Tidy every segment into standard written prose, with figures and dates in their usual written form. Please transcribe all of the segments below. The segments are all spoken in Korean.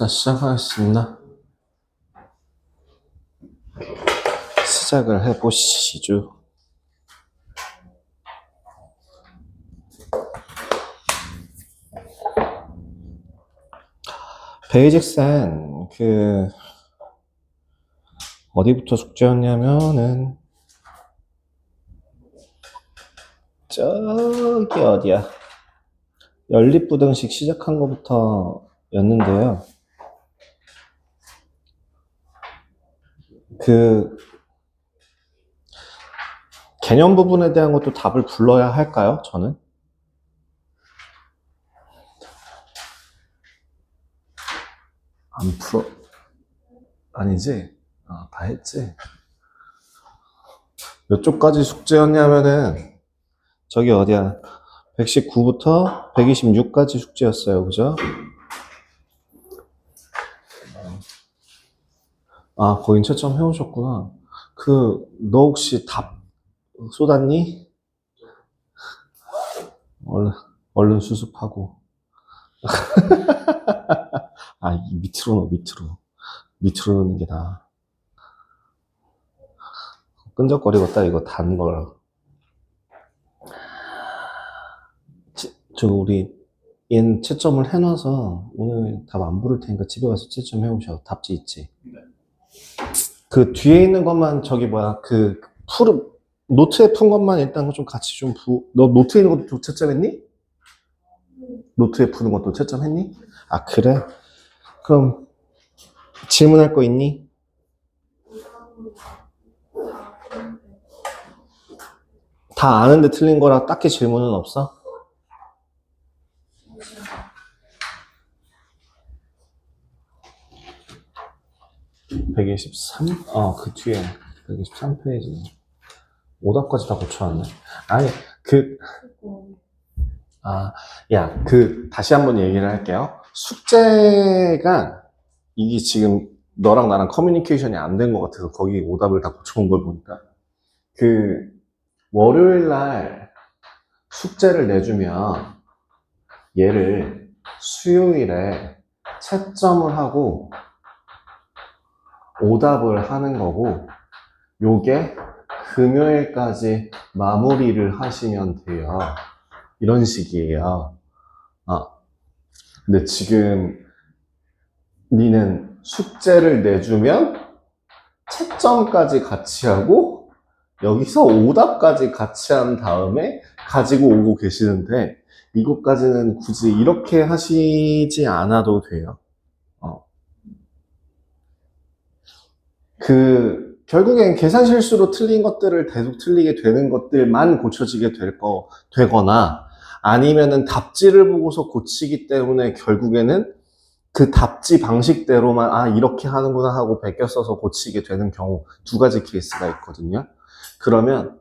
자, 시작하겠습니다. 시작을 해보시죠. 베이직센, 어디부터 숙제였냐면은, 저기 어디야. 연립부등식 시작한 것부터 였는데요. 개념 부분에 대한 것도 답을 불러야 할까요? 저는? 안 풀어. 아니지? 다 했지? 몇 쪽까지 숙제였냐면은, 저기 어디야. 119부터 126까지 숙제였어요. 그죠? 거긴 채점 해오셨구나. 너 혹시 답 쏟았니? 얼른 수습하고. 밑으로 넣어, 밑으로. 밑으로 넣는 게 나아. 끈적거리겠다, 이거 단 걸. 얘는 채점을 해놔서 오늘 답 안 부를 테니까 집에 가서 채점 해오셔. 답지 있지? 그 뒤에 있는 것만 노트에 푼 것만 일단 좀 같이 너 노트에 있는 것도 채점했니? 노트에 푸는 것도 채점했니? 그래? 그럼 질문할 거 있니? 다 아는데 틀린 거라 딱히 질문은 없어? (123) 그 뒤에 123페이지 오답까지 다 고쳐왔네. 다시 한번 얘기를 할게요. 숙제가 이게 지금 너랑 나랑 커뮤니케이션이 안 된 것 같아서 거기 오답을 다 고쳐온 걸 보니까 월요일 날 숙제를 내주면 얘를 수요일에 채점을 하고 오답을 하는 거고 요게 금요일까지 마무리를 하시면 돼요. 이런 식이에요. 근데 지금 니는 숙제를 내주면 채점까지 같이 하고 여기서 오답까지 같이 한 다음에 가지고 오고 계시는데 이것까지는 굳이 이렇게 하시지 않아도 돼요. 결국엔 계산 실수로 틀린 것들을 계속 틀리게 되는 것들만 고쳐지게 되거나 아니면은 답지를 보고서 고치기 때문에 결국에는 그 답지 방식대로만 이렇게 하는구나 하고 베껴 써서 고치게 되는 경우 두 가지 케이스가 있거든요. 그러면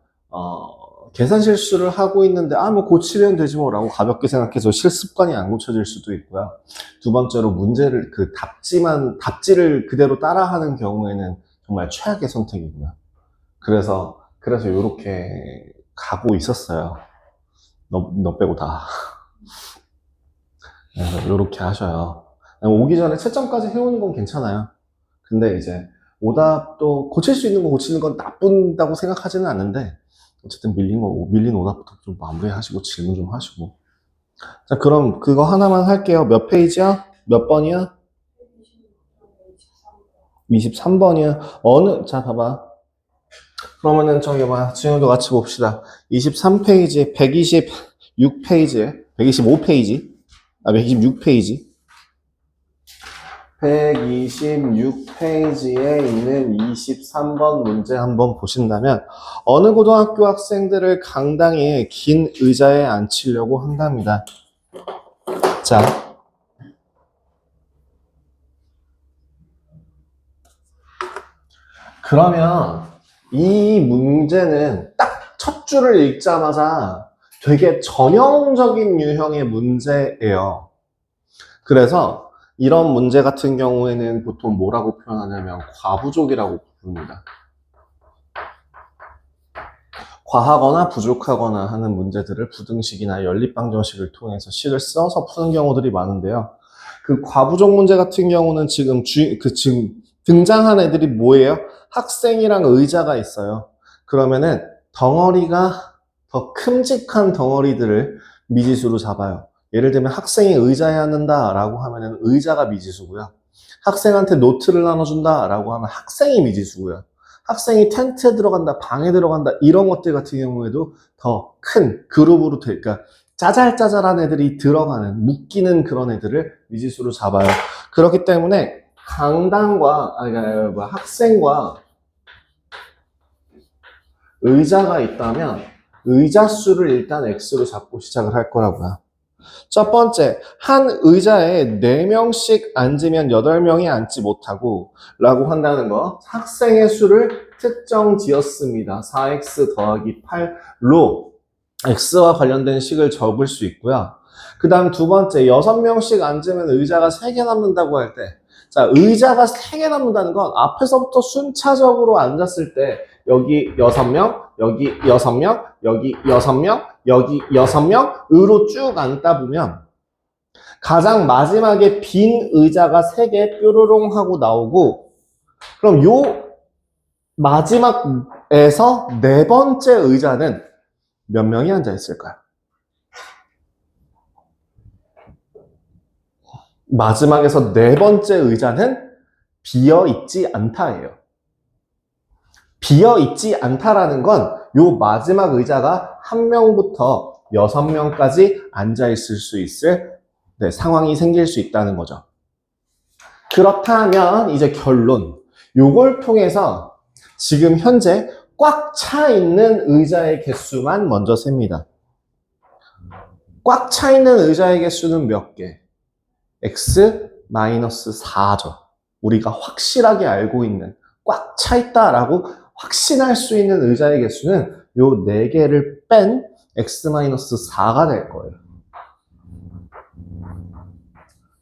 계산 실수를 하고 있는데 뭐 고치면 되지 뭐 라고 가볍게 생각해서 실습관이 안 고쳐질 수도 있고요. 두 번째로 문제를 답지를 그대로 따라하는 경우에는 정말 최악의 선택이고요. 그래서 요렇게 가고 있었어요. 너 빼고 다. 그래서 요렇게 하셔요. 오기 전에 채점까지 해오는 건 괜찮아요. 근데 이제 오답도 고칠 수 있는 거 고치는 건 나쁜다고 생각하지는 않는데 어쨌든 밀린 오답부터 좀 마무리하시고 질문 좀 하시고. 자, 그럼 그거 하나만 할게요. 몇 페이지야? 몇 번이야? 23번이야. 자, 봐봐. 그러면은 지금도 같이 봅시다. 23페이지, 126페이지, 125페이지, 126페이지. 126페이지에 있는 23번 문제 한번 보신다면 어느 고등학교 학생들을 강당에 긴 의자에 앉히려고 한답니다. 자, 그러면 이 문제는 딱 첫 줄을 읽자마자 되게 전형적인 유형의 문제예요. 그래서 이런 문제 같은 경우에는 보통 뭐라고 표현하냐면 과부족이라고 부릅니다. 과하거나 부족하거나 하는 문제들을 부등식이나 연립방정식을 통해서 식을 써서 푸는 경우들이 많은데요. 그 과부족 문제 같은 경우는 지금 등장한 애들이 뭐예요? 학생이랑 의자가 있어요. 그러면은 덩어리가 더 큼직한 덩어리들을 미지수로 잡아요. 예를 들면 학생이 의자에 앉는다라고 하면은 의자가 미지수고요. 학생한테 노트를 나눠준다라고 하면 학생이 미지수고요. 학생이 텐트에 들어간다, 방에 들어간다 이런 것들 같은 경우에도 더 큰 그룹으로 그러니까 짜잘짜잘한 애들이 들어가는 묶이는 그런 애들을 미지수로 잡아요. 그렇기 때문에 강당과 학생과 의자가 있다면 의자 수를 일단 X로 잡고 시작을 할 거라고요. 첫 번째, 한 의자에 4명씩 앉으면 8명이 앉지 못하고 라고 한다는 거. 학생의 수를 특정 지었습니다. 4x 더하기 8로 x와 관련된 식을 적을 수 있고요. 그 다음 두 번째, 6명씩 앉으면 의자가 3개 남는다고 할 때, 자, 의자가 3개 남는다는 건 앞에서부터 순차적으로 앉았을 때 여기 6명, 여기 6명, 여기 6명, 여기 6명으로 쭉 앉다 보면 가장 마지막에 빈 의자가 3개 뾰로롱 하고 나오고, 그럼 요 마지막에서 네 번째 의자는 몇 명이 앉아 있을까요? 마지막에서 네 번째 의자는 비어있지 않다예요. 비어있지 않다라는 건 요 마지막 의자가 1명부터 6명까지 앉아있을 수 있을 상황이 생길 수 있다는 거죠. 그렇다면 이제 결론. 요걸 통해서 지금 현재 꽉 차 있는 의자의 개수만 먼저 셉니다. 꽉 차 있는 의자의 개수는 몇 개? x-4죠. 우리가 확실하게 알고 있는 꽉 차 있다라고 확신할 수 있는 의자의 개수는 요 4개를 뺀 x-4가 될 거예요.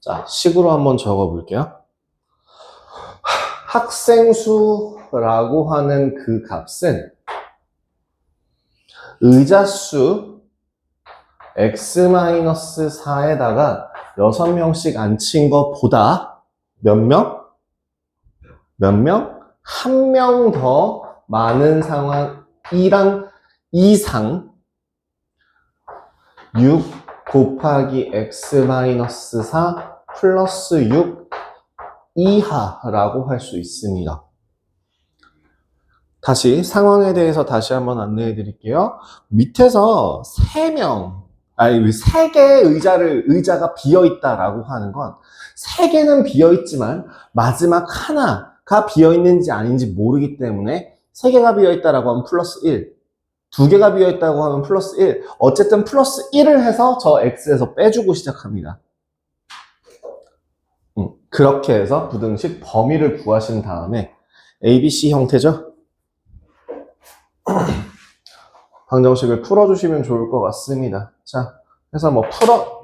자, 식으로 한번 적어 볼게요. 학생 수라고 하는 그 값은 의자 수 x-4에다가 6명씩 앉힌 것보다 몇 명? 몇 명? 1명 더 많은 상황이랑 이상 6 곱하기 x-4 플러스 6 이하라고 할 수 있습니다. 다시 상황에 대해서 다시 한번 안내해 드릴게요. 밑에서 3개의 의자가 비어있다라고 하는 건 3개는 비어있지만 마지막 하나가 비어있는지 아닌지 모르기 때문에 3개가 비어있다라고 하면 플러스 1, 2개가 비어있다고 하면 플러스 1, 어쨌든 플러스 1을 해서 저 X에서 빼주고 시작합니다. 그렇게 해서 부등식 범위를 구하신 다음에 ABC 형태죠? 방정식을 풀어주시면 좋을 것 같습니다. 자, 그래서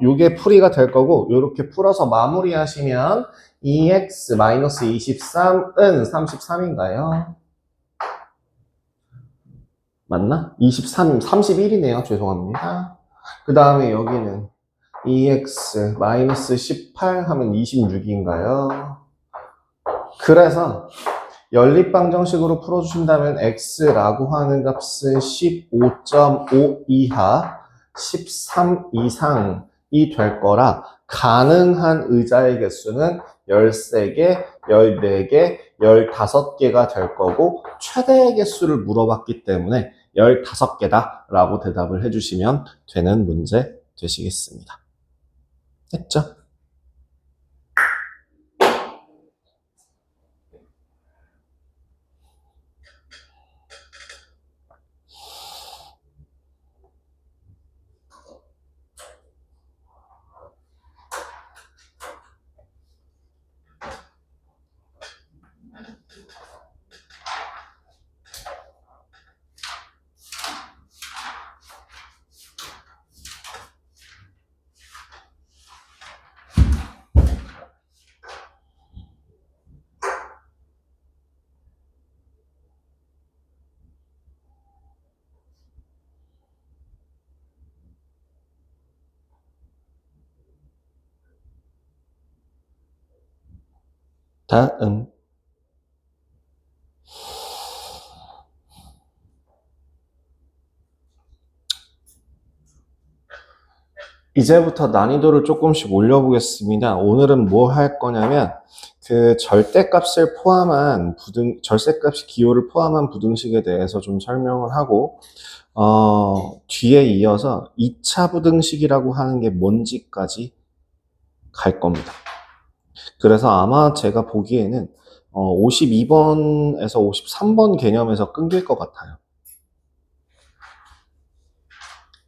요게 풀이가 될 거고, 요렇게 풀어서 마무리하시면 2x-23은 33인가요? 맞나? 31이네요. 죄송합니다. 그 다음에 여기는 2x-18 하면 26인가요? 그래서 연립방정식으로 풀어주신다면 x라고 하는 값은 15.5 이하, 13 이상이 될 거라 가능한 의자의 개수는 13개, 14개, 15개가 될 거고 최대의 개수를 물어봤기 때문에 15개다 라고 대답을 해주시면 되는 문제 되시겠습니다. 됐죠? 다음. 이제부터 난이도를 조금씩 올려보겠습니다. 오늘은 뭐 할 거냐면, 그 절대값을 포함한 절대값 기호를 포함한 부등식에 대해서 좀 설명을 하고, 뒤에 이어서 2차 부등식이라고 하는 게 뭔지까지 갈 겁니다. 그래서 아마 제가 보기에는 52번에서 53번 개념에서 끊길 것 같아요.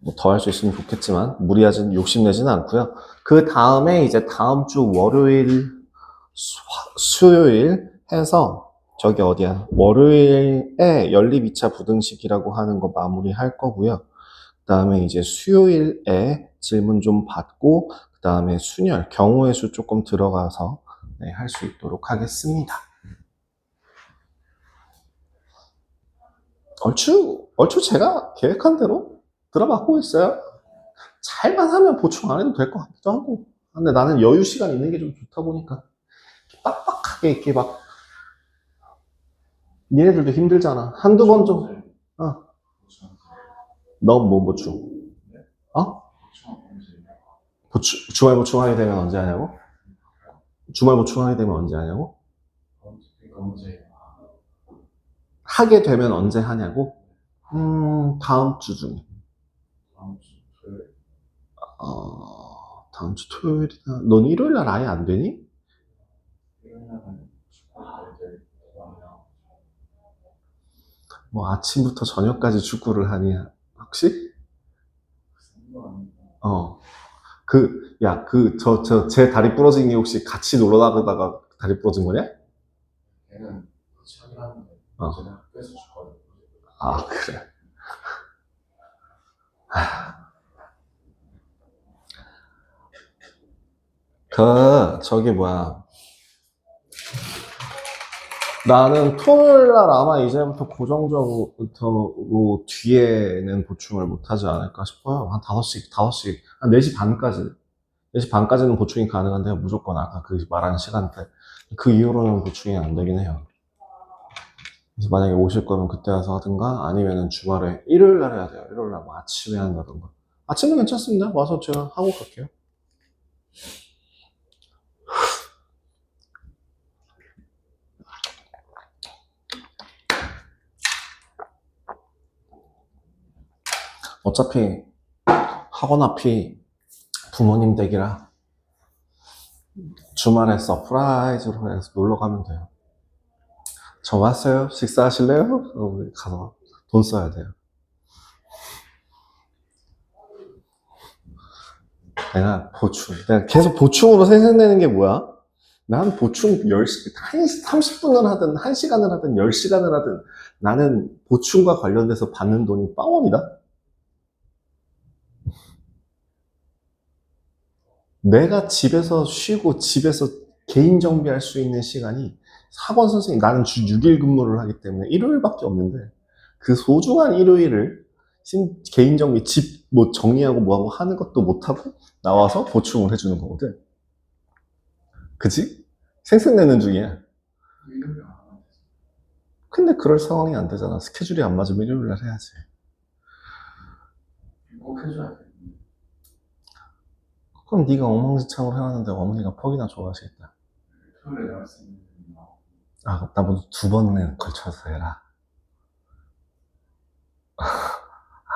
뭐 더 할 수 있으면 좋겠지만 무리하진 욕심내지는 않고요. 그 다음에 이제 다음 주 월요일, 수요일 해서 저기 어디야? 월요일에 연립 2차 부등식이라고 하는 거 마무리할 거고요. 그 다음에 이제 수요일에 질문 좀 받고 그 다음에 순열, 경우의 수 조금 들어가서 네, 할 수 있도록 하겠습니다. 얼추 제가 계획한 대로 들어맞고 있어요. 잘만 하면 보충 안 해도 될 것 같기도 하고. 근데 나는 여유 시간 있는 게 좀 좋다 보니까 빡빡하게 이렇게 막 니네들도 힘들잖아. 한두 번 좀. 넌 뭐 보충? 어? 주말 보충하게 되면 언제 하냐고? 주말 보충하게 되면 언제 하냐고? 하게 되면 언제 하냐고? 다음 주 중에. 다음 주 토요일이나. 넌 일요일 날 아예 안 되니? 뭐 아침부터 저녁까지 축구를 하니? 혹시? 어. 제 다리 부러진 게 혹시 같이 놀러 나가다가 다리 부러진 거냐? 어. 아, 그래. 저기 뭐야. 나는 토요일 날 아마 이제부터 고정적으로 뒤에는 보충을 못하지 않을까 싶어요. 한 5시, 한 4시 반까지. 4시 반까지는 보충이 가능한데요. 무조건 아까 그 말한 시간대. 그 이후로는 보충이 안 되긴 해요. 그래서 만약에 오실 거면 그때 와서 하든가 아니면은 주말에 일요일 날 해야 돼요. 일요일 날 뭐 아침에 한다든가. 아침은 괜찮습니다. 와서 제가 하고 갈게요. 어차피 학원 앞이 부모님 댁이라 주말에 서프라이즈로 해서 놀러 가면 돼요. 저 왔어요? 식사하실래요? 가서 돈 써야 돼요. 내가 계속 보충으로 생각내는 게 뭐야? 난 보충 30분을 하든 1시간을 하든 10시간을 하든 나는 보충과 관련돼서 받는 돈이 빵원이다? 내가 집에서 쉬고 집에서 개인 정비할 수 있는 시간이 학원 선생님, 나는 주 6일 근무를 하기 때문에 일요일밖에 없는데 그 소중한 일요일을 개인 정비, 집 뭐 정리하고 뭐하고 하는 것도 못하고 나와서 보충을 해주는 거거든. 그치? 생색내는 중이야. 근데 그럴 상황이 안 되잖아. 스케줄이 안 맞으면 일요일 날 해야지. 꼭 해줘야 돼. 그럼 네가 엉망진창으로 해왔는데 어머니가 퍽이나 좋아하시겠다. 아, 나보다 2번에 걸쳐서 해라.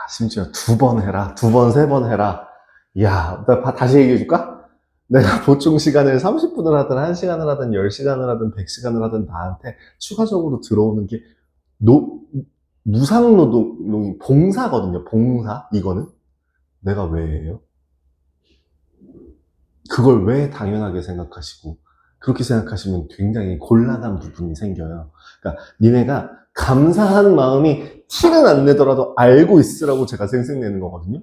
심지어 2번 해라. 2번, 3번 해라. 이야, 다시 얘기해줄까? 내가 보충 시간을 30분을 하든 1시간을 하든 10시간을 하든 100시간을 하든 나한테 추가적으로 들어오는 게 무상노동이 봉사거든요. 봉사. 이거는. 내가 왜 해요? 그걸 왜 당연하게 생각하시고 그렇게 생각하시면 굉장히 곤란한 부분이 생겨요. 그러니까 니네가 감사한 마음이 티는 안 내더라도 알고 있으라고 제가 생색내는 거거든요.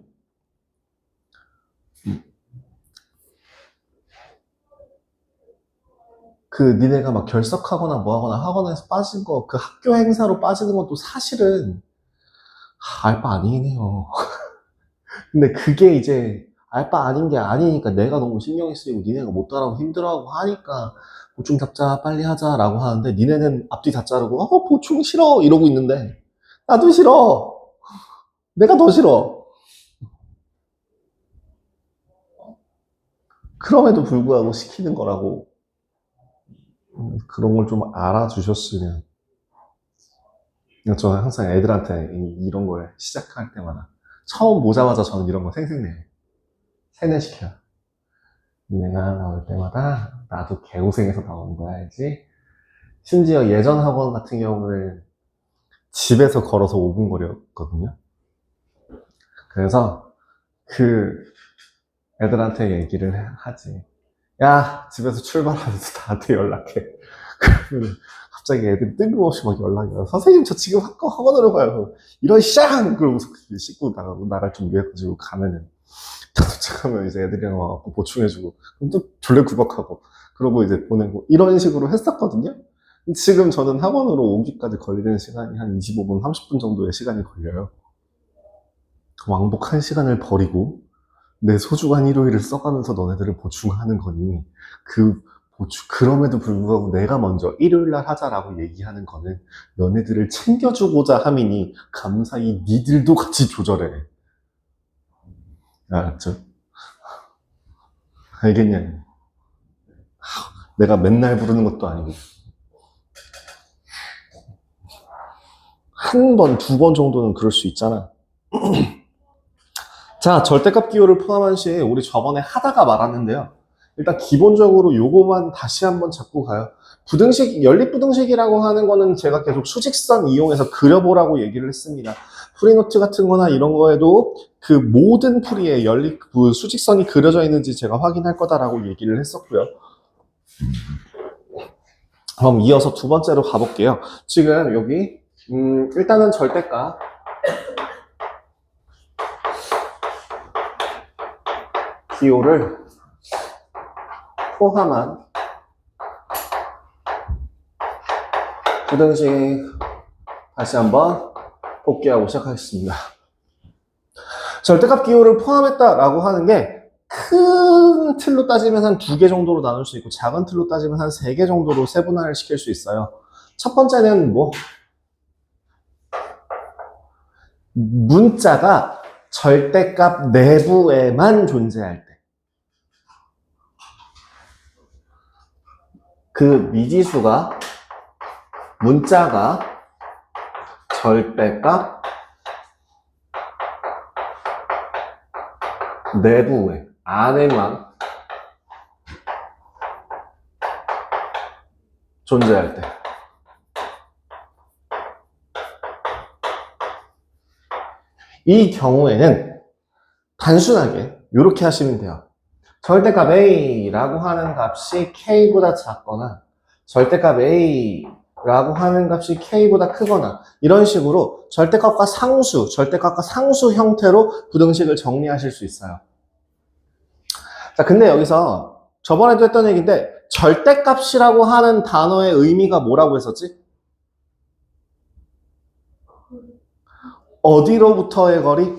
니네가 막 결석하거나 뭐하거나 학원에서 빠진 거, 그 학교 행사로 빠지는 것도 사실은 알바 아니긴 해요. 근데 그게 이제 알바 아닌 게 아니니까 내가 너무 신경이 쓰이고 니네가 못 따라오고 힘들어하고 하니까 보충 잡자 빨리 하자라고 하는데 니네는 앞뒤 다 자르고 보충 싫어 이러고 있는데 나도 싫어. 내가 더 싫어. 그럼에도 불구하고 시키는 거라고. 그런 걸 좀 알아주셨으면. 저는 항상 애들한테 이런 걸 시작할 때마다 처음 보자마자 저는 이런 거 생생내요. 세뇌시켜요. 니네가 나올 때마다 나도 개고생해서 나오는 거야 알지? 심지어 예전 학원 같은 경우는 집에서 걸어서 5분 거리였거든요. 그래서 그 애들한테 얘기를 하지. 야, 집에서 출발하면서 나한테 연락해. 그러면 갑자기 애들이 뜬금없이 막 연락이 와요. 선생님, 저 지금 학원으로 가요. 이런 샹! 그러고서 씻고 나갈 준비해가지고 가면은, 도착하면 이제 애들이랑 와갖고 보충해주고, 그럼 또 졸래 구박하고, 그러고 이제 보내고, 이런 식으로 했었거든요? 지금 저는 학원으로 오기까지 걸리는 시간이 한 25분, 30분 정도의 시간이 걸려요. 왕복 1시간을 버리고, 내 소중한 일요일을 써가면서 너네들을 보충하는 거니, 그럼에도 불구하고 내가 먼저 일요일날 하자라고 얘기하는 거는 너네들을 챙겨주고자 함이니 감사히 니들도 같이 조절해. 알았죠? 알겠냐? 내가 맨날 부르는 것도 아니고. 한 번, 두 번 정도는 그럴 수 있잖아. 자, 절대값 기호를 포함한 시 우리 저번에 하다가 말았는데요. 일단 기본적으로 요거만 다시 한번 잡고 가요. 부등식, 연립부등식이라고 하는 거는 제가 계속 수직선 이용해서 그려보라고 얘기를 했습니다. 프리노트 같은 거나 이런 거에도 그 모든 풀이에 수직선이 그려져 있는지 제가 확인할 거다라고 얘기를 했었고요. 그럼 이어서 두 번째로 가볼게요. 지금 여기 일단은 절대값 기호를 포함한 부등식 다시 한번 복귀하고 시작하겠습니다. 절대값 기호를 포함했다라고 하는 게 큰 틀로 따지면 한 2개 정도로 나눌 수 있고 작은 틀로 따지면 한 3개 정도로 세분화를 시킬 수 있어요. 첫 번째는 문자가 절대값 내부에만 존재할 때 그 미지수가 문자가 절대값 내부에 안에만 존재할 때 이 경우에는 단순하게 이렇게 하시면 돼요. 절대값 A라고 하는 값이 K보다 작거나 절대값 A라고 하는 값이 K보다 크거나 이런 식으로 절대값과 상수 형태로 부등식을 정리하실 수 있어요. 자, 근데 여기서 저번에도 했던 얘기인데 절대값이라고 하는 단어의 의미가 뭐라고 했었지? 어디로부터의 거리?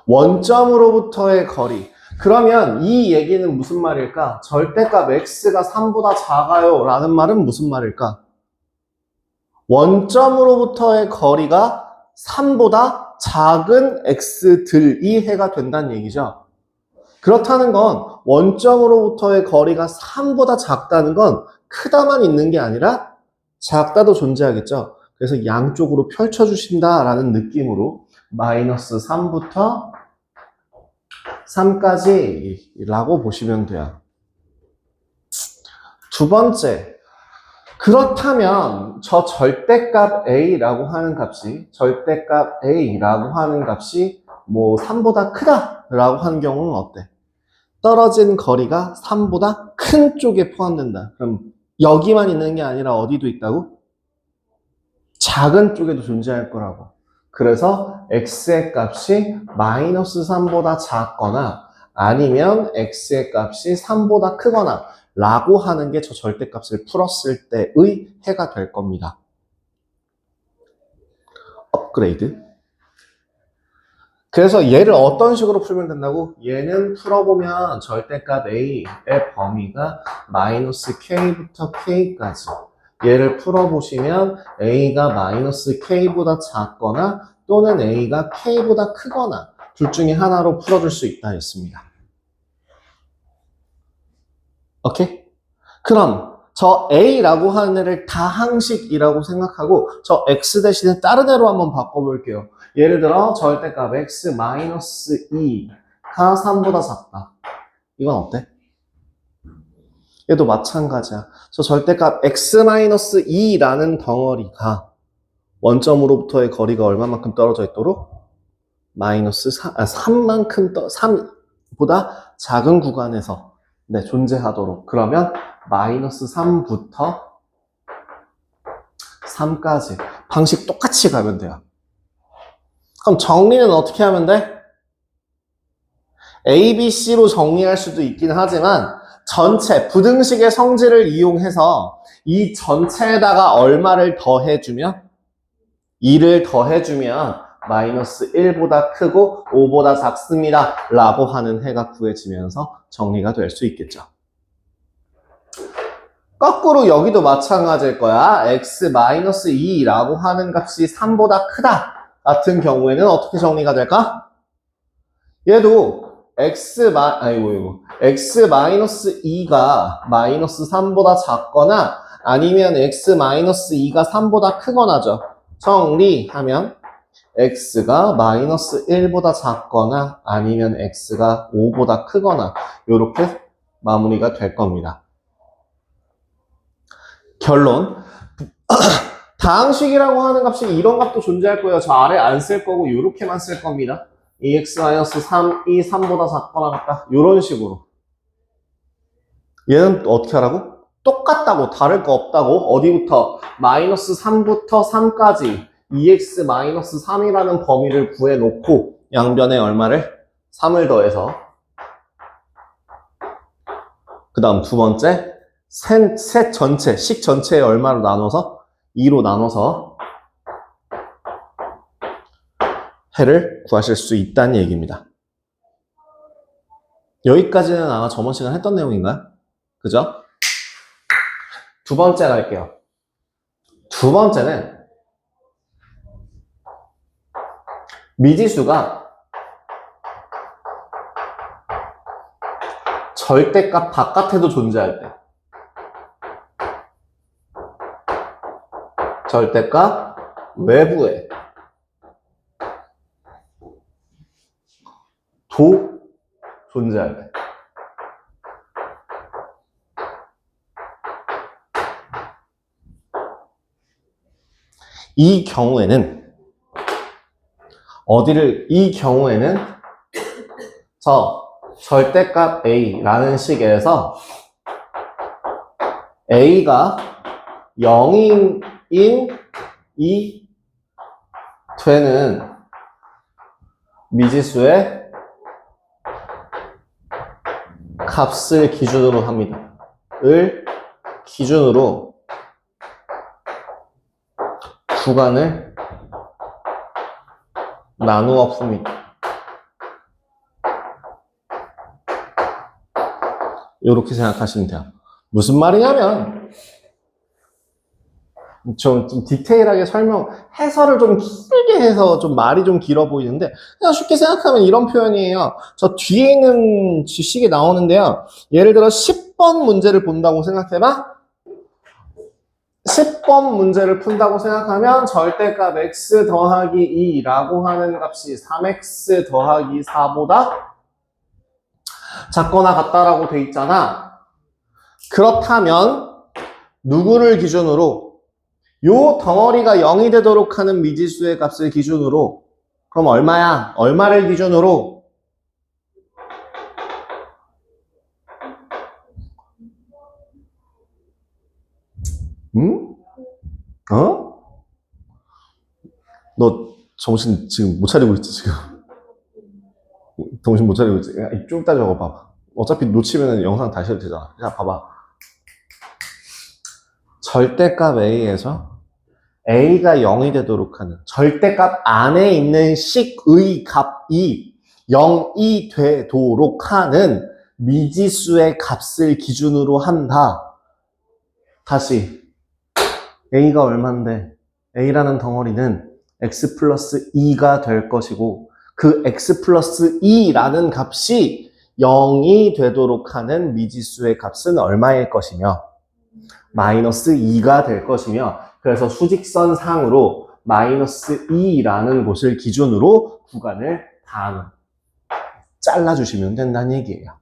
원점으로부터의 거리. 그러면 이 얘기는 무슨 말일까? 절대값 x가 3보다 작아요 라는 말은 무슨 말일까? 원점으로부터의 거리가 3보다 작은 x들이 해가 된다는 얘기죠. 그렇다는 건 원점으로부터의 거리가 3보다 작다는 건 크다만 있는 게 아니라 작다도 존재하겠죠. 그래서 양쪽으로 펼쳐주신다라는 느낌으로 마이너스 3부터 3까지 라고 보시면 돼요. 두 번째, 그렇다면 저 절대값 A라고 하는 값이 3보다 크다라고 하는 경우는 어때? 떨어진 거리가 3보다 큰 쪽에 포함된다. 그럼 여기만 있는 게 아니라 어디도 있다고? 작은 쪽에도 존재할 거라고. 그래서 x의 값이 마이너스 3보다 작거나 아니면 x의 값이 3보다 크거나 라고 하는 게 저 절대값을 풀었을 때의 해가 될 겁니다. 업그레이드. 그래서 얘를 어떤 식으로 풀면 된다고? 얘는 풀어보면 절대값 A의 범위가 마이너스 K부터 K까지. 얘를 풀어보시면 A가 마이너스 K보다 작거나 또는 A가 K보다 크거나 둘 중에 하나로 풀어줄 수 있다 했습니다. 오케이? 그럼 저 A라고 하는 애를 다항식이라고 생각하고 저 X 대신에 다른 애로 한번 바꿔볼게요. 예를 들어 절대값 X-2가 3보다 작다. 이건 어때? 얘도 마찬가지야. 저 절대값 X-2라는 덩어리가 원점으로부터의 거리가 얼마만큼 떨어져 있도록? 마이너스 3만큼 3보다 작은 구간에서 존재하도록. 그러면 마이너스 3부터 3까지 방식 똑같이 가면 돼요. 그럼 정리는 어떻게 하면 돼? A, B, C로 정리할 수도 있긴 하지만 전체 부등식의 성질을 이용해서 이 전체에다가 얼마를 더해주면 2를 더해주면 마이너스 1보다 크고 5보다 작습니다 라고 하는 해가 구해지면서 정리가 될 수 있겠죠. 거꾸로 여기도 마찬가지일 거야. X-2라고 하는 값이 3보다 크다 같은 경우에는 어떻게 정리가 될까? 얘도 X-2가 마이너스 3보다 작거나 아니면 X-2가 3보다 크거나죠. 정리하면 X가 마이너스 1보다 작거나 아니면 X가 5보다 크거나 이렇게 마무리가 될 겁니다. 결론. 다항식이라고 하는 값이 이런 값도 존재할 거예요. 저 아래 안 쓸 거고 이렇게만 쓸 겁니다. 2x-3이 3보다 작거나 같다. 이런 식으로. 얘는 어떻게 하라고? 똑같다고. 다를 거 없다고. 어디부터? 마이너스 3부터 3까지 2x-3이라는 범위를 구해놓고 양변에 얼마를? 3을 더해서 그 다음 두 번째 셋 전체, 식 전체에 얼마로 나눠서? 2로 나눠서 해를 구하실 수 있다는 얘기입니다. 여기까지는 아마 저번 시간 했던 내용인가요? 그죠? 두 번째 갈게요. 두 번째는 미지수가 절대값 바깥에도 존재할 때 절대값 외부에 도 존재할 때 이 경우에는 저 절대값 A라는 식에서 A가 0인 이 되는 미지수의 값을 기준으로 합니다. 을 기준으로 구간을 나누어 풉니다. 이렇게 생각하시면 돼요. 무슨 말이냐면 좀 디테일하게 해설을 좀 길게 해서 좀 말이 좀 길어 보이는데 그냥 쉽게 생각하면 이런 표현이에요. 저 뒤에 있는 식이 나오는데요. 예를 들어 10번 문제를 본다고 생각해봐. 10번 문제를 푼다고 생각하면 절대값 x 더하기 2라고 하는 값이 3x 더하기 4보다 작거나 같다라고 돼 있잖아. 그렇다면 누구를 기준으로? 요 덩어리가 0이 되도록 하는 미지수의 값을 기준으로 그럼 얼마야? 얼마를 기준으로? 어? 너 정신 지금 못 차리고 있지 지금? 정신 못 차리고 있지? 좀 이따 적어봐봐. 어차피 놓치면 영상 다시 해도 되잖아. 자 봐봐. 절대값 A에서 a가 0이 되도록 하는 절대값 안에 있는 식의 값이 0이 되도록 하는 미지수의 값을 기준으로 한다. 다시 a가 얼만데 a라는 덩어리는 x 플러스 2가 될 것이고 그 x 플러스 2라는 값이 0이 되도록 하는 미지수의 값은 얼마일 것이며 마이너스 2가 될 것이며 그래서 수직선 상으로 마이너스 2라는 곳을 기준으로 구간을 다 잘라주시면 된다는 얘기예요.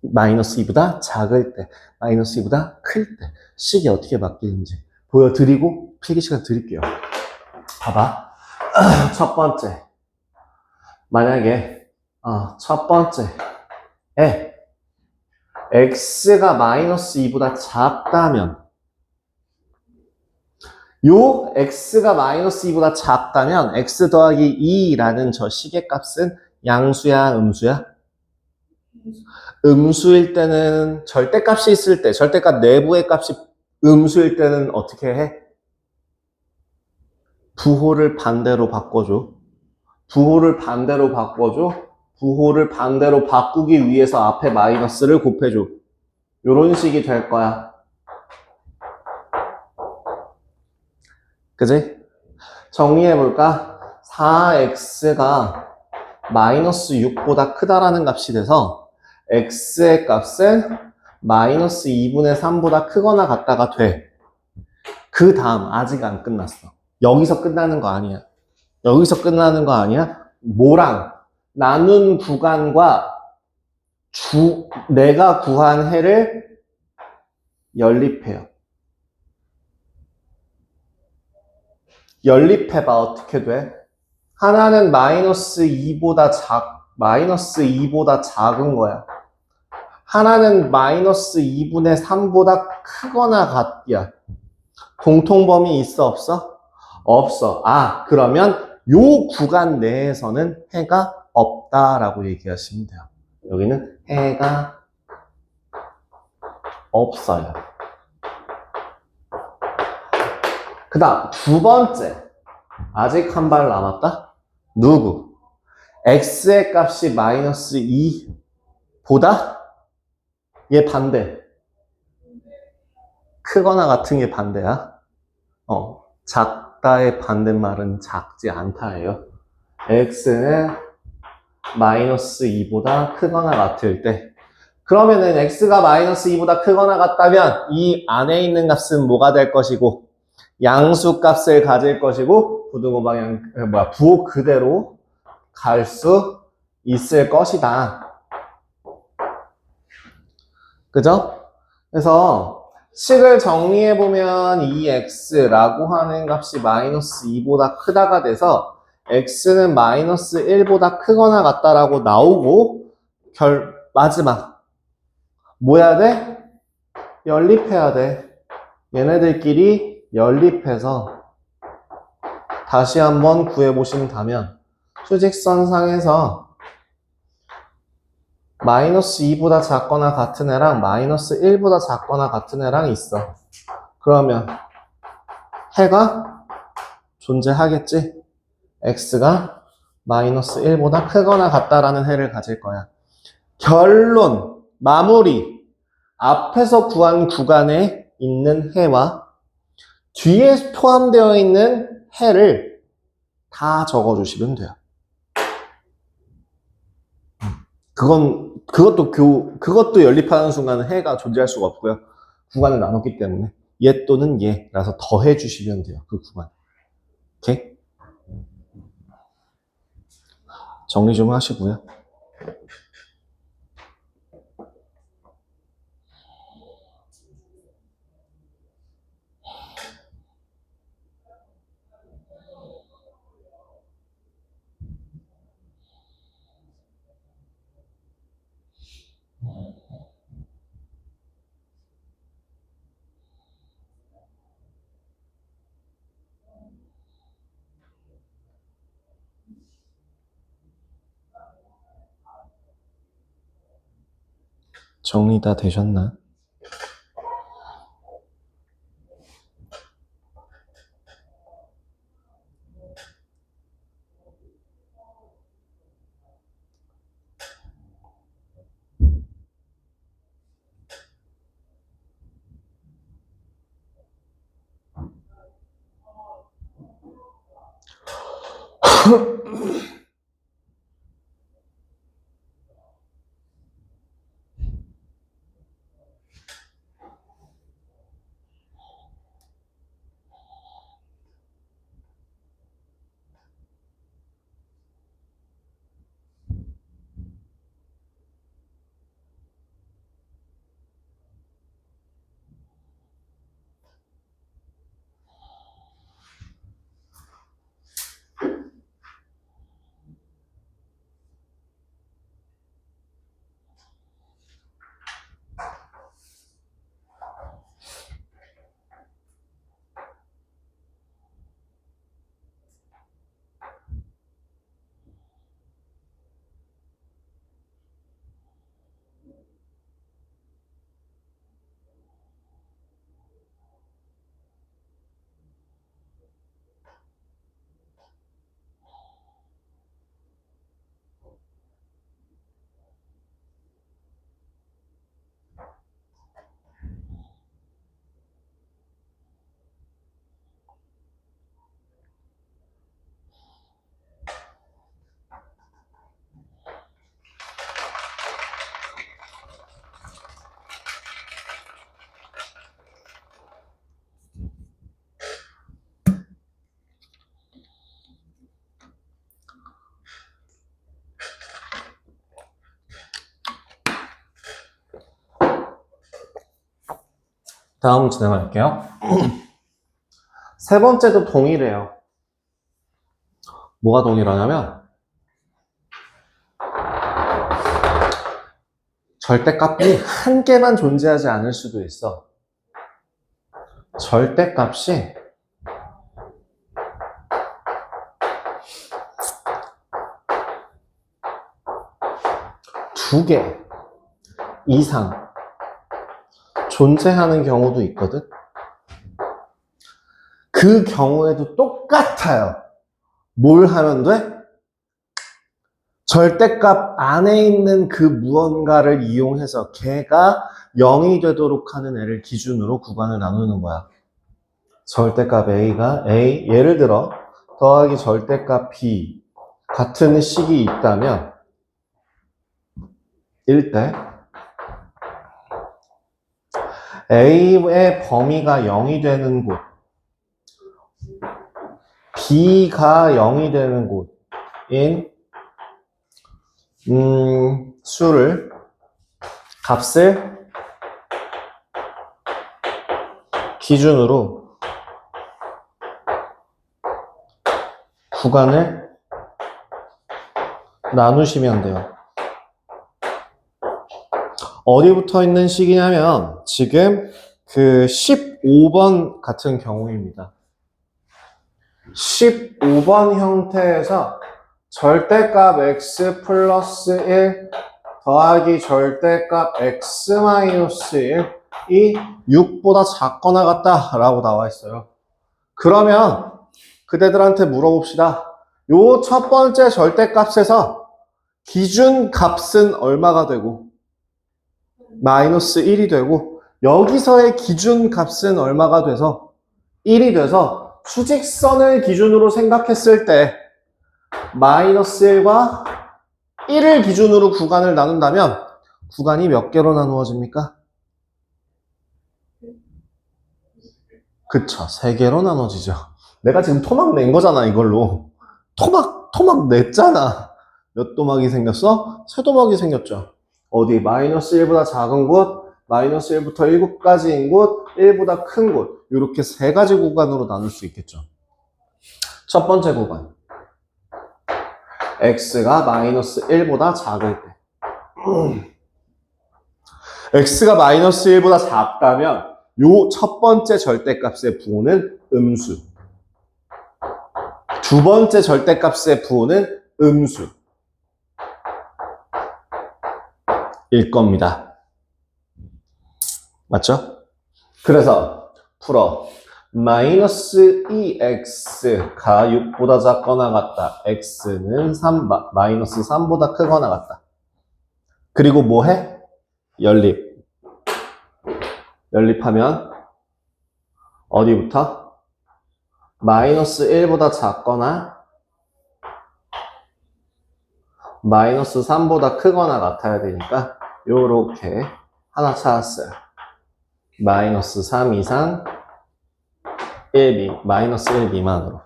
마이너스 2보다 작을 때, 마이너스 2보다 클 때 식이 어떻게 바뀌는지 보여드리고 필기 시간 드릴게요. 봐봐. 첫 번째. 만약에 첫 번째에 x가 마이너스 2보다 작다면 요 x가 마이너스 2보다 작다면 x 더하기 2라는 저 식의 값은 양수야, 음수야? 음수일 때는 절대값이 있을 때, 절대값 내부의 값이 음수일 때는 어떻게 해? 부호를 반대로 바꿔줘. 부호를 반대로 바꿔줘. 부호를 반대로 바꾸기 위해서 앞에 마이너스를 곱해줘. 요런 식이 될 거야. 그지? 정리해볼까? 4x가 마이너스 6보다 크다라는 값이 돼서 x의 값은 마이너스 2분의 3보다 크거나 같다가 돼. 그 다음 아직 안 끝났어. 여기서 끝나는 거 아니야. 여기서 끝나는 거 아니야? 뭐랑 나눈 구간과 내가 구한 해를 연립해요. 연립해봐. 어떻게 돼? 하나는 마이너스 2보다 작은 거야. 하나는 마이너스 2분의 3보다 크거나 같야. 공통범위 있어, 없어? 없어. 그러면 요 구간 내에서는 해가 없다라고 얘기하시면 돼요. 여기는 해가 없어요. 그 다음 두 번째. 아직 한 발 남았다? 누구? x의 값이 마이너스 2보다 얘 반대. 크거나 같은 게 반대야. 작다의 반대말은 작지 않다예요. x는 마이너스 2보다 크거나 같을 때. 그러면은 x가 마이너스 2보다 크거나 같다면 이 안에 있는 값은 뭐가 될 것이고 양수 값을 가질 것이고 부등호 방향 부호 그대로 갈 수 있을 것이다. 그죠? 그래서 식을 정리해보면 이 x라고 하는 값이 마이너스 2보다 크다가 돼서 x는 마이너스 1보다 크거나 같다라고 나오고 마지막 뭐 해야 돼? 연립해야 돼. 얘네들끼리 연립해서 다시 한번 구해보신다면 수직선상에서 마이너스 2보다 작거나 같은 애랑 마이너스 1보다 작거나 같은 애랑 있어. 그러면 해가 존재하겠지? x가 마이너스 1보다 크거나 같다라는 해를 가질 거야. 결론, 마무리. 앞에서 구한 구간에 있는 해와 뒤에 포함되어 있는 해를 다 적어주시면 돼요. 그것도 연립하는 순간은 해가 존재할 수가 없고요. 구간을 나눴기 때문에 얘 또는 얘라서 더해 주시면 돼요. 그 구간. 오케이? 정리 좀 하시고요. 정리 다 되셨나? 다음 진행할게요. 세 번째도 동일해요. 뭐가 동일하냐면 절대값이 한 개만 존재하지 않을 수도 있어. 절대값이 두 개 이상 존재하는 경우도 있거든. 그 경우에도 똑같아요. 뭘 하면 돼? 절대값 안에 있는 그 무언가를 이용해서 걔가 0이 되도록 하는 애를 기준으로 구간을 나누는 거야. 절대값 A가 예를 들어 더하기 절대값 B 같은 식이 있다면 일 때 A의 범위가 0이 되는 곳, B가 0이 되는 곳인 수를 값을 기준으로 구간을 나누시면 돼요. 어디 붙어 있는 식이냐면 지금 그 15번 같은 경우입니다. 15번 형태에서 절대값 x 플러스 1 더하기 절대값 x 마이너스 1이 6보다 작거나 같다 라고 나와 있어요. 그러면 그대들한테 물어봅시다. 요 첫 번째 절대값에서 기준 값은 얼마가 되고 마이너스 1이 되고 여기서의 기준 값은 얼마가 돼서 1이 돼서 수직선을 기준으로 생각했을 때 마이너스 1과 1을 기준으로 구간을 나눈다면 구간이 몇 개로 나누어집니까? 그쵸, 3개로 나눠지죠. 내가 지금 토막 낸 거잖아, 이걸로. 토막 냈잖아. 몇 도막이 생겼어? 3도막이 생겼죠. 어디? 마이너스 1보다 작은 곳, 마이너스 1부터 1까지인 곳, 1보다 큰 곳. 이렇게 3가지 구간으로 나눌 수 있겠죠. 첫 번째 구간. x가 마이너스 1보다 작을 때. x가 마이너스 1보다 작다면 요 첫 번째 절대값의 부호는 음수. 두 번째 절대값의 부호는 음수. 일 겁니다. 맞죠? 그래서 풀어. 마이너스 2x가 6보다 작거나 같다. x는 마이너스 3보다 크거나 같다. 그리고 뭐 해? 연립. 연립하면 어디부터? 마이너스 1보다 작거나 마이너스 3보다 크거나 같아야 되니까 요렇게 하나 찾았어요. 마이너스 3 이상 1 마이너스 1 미만으로.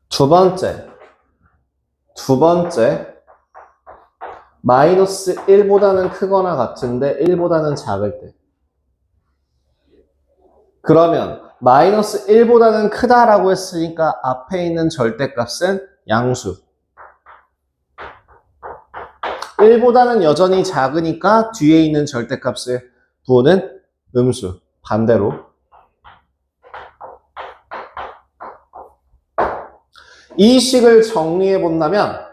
두 번째 마이너스 1보다는 크거나 같은데 1보다는 작을 때. 그러면 마이너스 1보다는 크다라고 했으니까 앞에 있는 절대값은 양수. 1보다는 여전히 작으니까 뒤에 있는 절대값을 부호는 음수. 반대로. 이 식을 정리해 본다면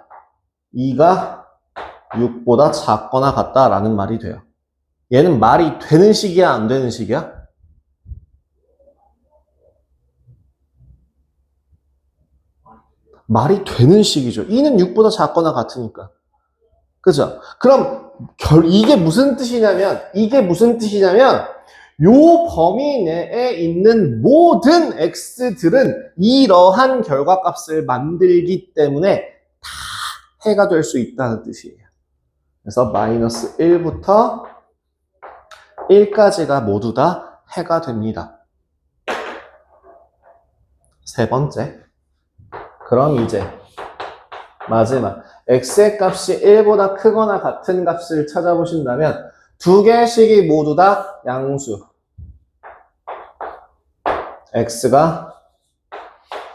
2가 6보다 작거나 같다라는 말이 돼요. 얘는 말이 되는 식이야, 안 되는 식이야? 말이 되는 식이죠. 2는 6보다 작거나 같으니까. 그죠? 그럼 이게 무슨 뜻이냐면 요 범위 내에 있는 모든 x들은 이러한 결과값을 만들기 때문에 다 해가 될 수 있다는 뜻이에요. 그래서 마이너스 1부터 1까지가 모두 다 해가 됩니다. 세 번째. 그럼 이제 마지막 x의 값이 1보다 크거나 같은 값을 찾아보신다면 두 개의 식이 모두 다 양수. x가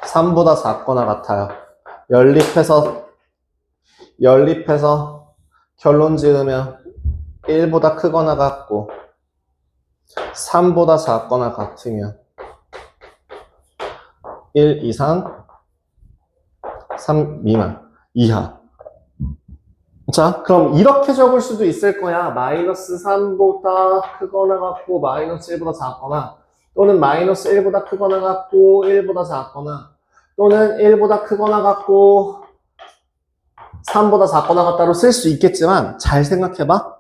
3보다 작거나 같아요. 연립해서 결론 지으면 1보다 크거나 같고 3보다 작거나 같으면 1 이상 3 미만 이하. 자, 그럼 이렇게 적을 수도 있을 거야. 마이너스 3보다 크거나 같고 마이너스 1보다 작거나, 또는 마이너스 1보다 크거나 같고 1보다 작거나, 또는 1보다 크거나 같고 3보다 작거나 같다로 쓸 수 있겠지만 잘 생각해봐.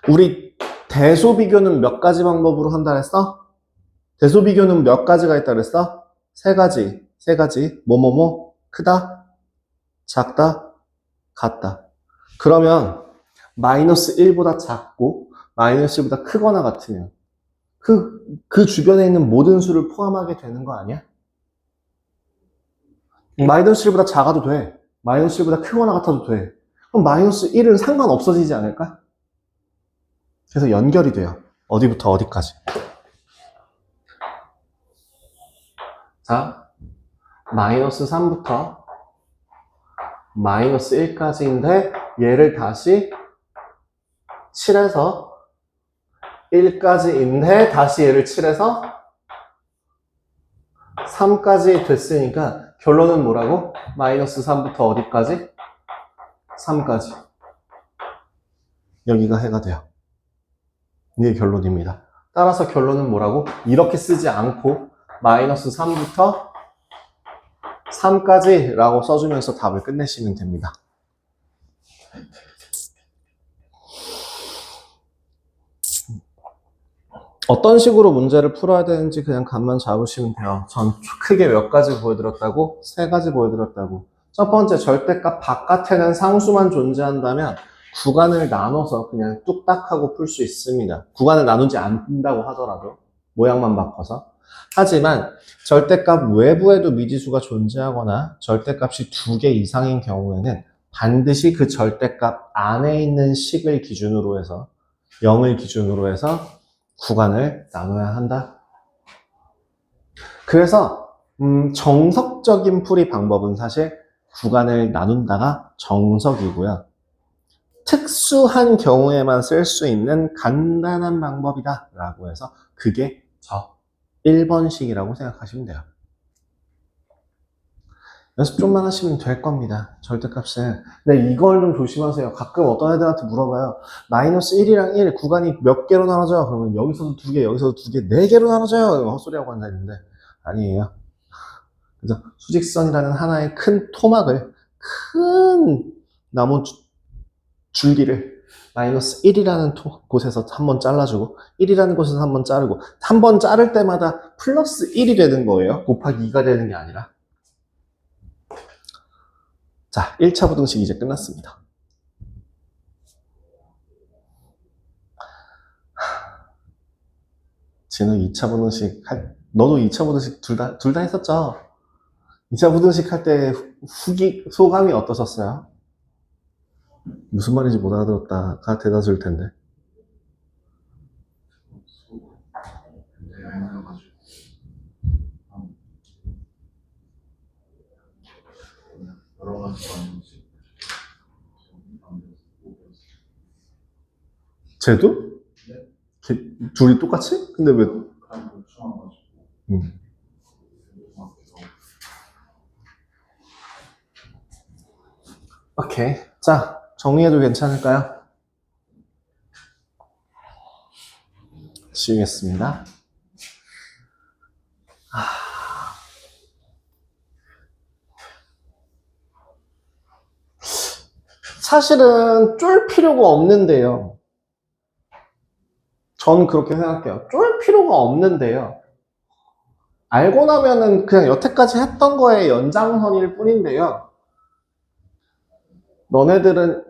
우리 대소비교는 몇 가지 방법으로 한다 그랬어? 대소비교는 몇 가지가 있다 그랬어? 세 가지. 뭐뭐뭐 크다, 작다, 같다. 그러면 마이너스 1보다 작고 마이너스 1보다 크거나 같으면 그 주변에 있는 모든 수를 포함하게 되는 거 아니야? 마이너스 1보다 작아도 돼. 마이너스 1보다 크거나 같아도 돼. 그럼 마이너스 1은 상관없어지지 않을까? 그래서 연결이 돼요. 어디부터 어디까지. 자, 마이너스 3부터 마이너스 1까지인데 얘를 다시 7에서 1까지인데 다시 얘를 7에서 3까지 됐으니까 결론은 뭐라고? 마이너스 3부터 어디까지? 3까지. 여기가 해가 돼요. 이게 결론입니다. 따라서 결론은 뭐라고? 이렇게 쓰지 않고 마이너스 3부터 3까지 라고 써주면서 답을 끝내시면 됩니다. 어떤 식으로 문제를 풀어야 되는지 그냥 감만 잡으시면 돼요. 전 크게 몇 가지 보여드렸다고? 세 가지 보여드렸다고. 첫 번째, 절대값 바깥에는 상수만 존재한다면 구간을 나눠서 그냥 뚝딱 하고 풀 수 있습니다. 구간을 나누지 않는다고 하더라도 모양만 바꿔서. 하지만 절대값 외부에도 미지수가 존재하거나 절대값이 2개 이상인 경우에는 반드시 그 절대값 안에 있는 식을 기준으로 해서 0을 기준으로 해서 구간을 나눠야 한다. 그래서 정석적인 풀이 방법은 사실 구간을 나눈다가 정석이고요. 특수한 경우에만 쓸 수 있는 간단한 방법이다 라고 해서 그게 저 1번식이라고 생각하시면 돼요. 연습 좀만 하시면 될 겁니다. 절대값은. 근데 이걸 좀 조심하세요. 가끔 어떤 애들한테 물어봐요. 마이너스 1이랑 1 구간이 몇 개로 나눠져요? 그러면 여기서도 2개, 여기서도 2개, 4개로 나눠져요. 헛소리하고 앉아있는데 아니에요. 그래서 수직선이라는 하나의 큰 토막을, 큰 나무 줄기를 마이너스 1이라는 곳에서 한번 잘라주고 1이라는 곳에서 한번 자르고 한 번 자를 때마다 플러스 1이 되는 거예요. 곱하기 2가 되는 게 아니라. 자, 1차 부등식 이제 끝났습니다. 진우 2차 부등식 너도 2차 부등식 둘 다 했었죠? 2차 부등식 할 때 소감이 어떠셨어요? 무슨 말인지 못 알아들었다가 대답 줄 텐데. 쟤도? 둘이 똑같이? 근데 왜? 오케이. 자, 정리해도 괜찮을까요? 지우겠습니다. 사실은 쫄 필요가 없는데요. 저는 그렇게 생각해요. 쫄 필요가 없는데요. 알고 나면은 그냥 여태까지 했던 거의 연장선일 뿐인데요. 너네들은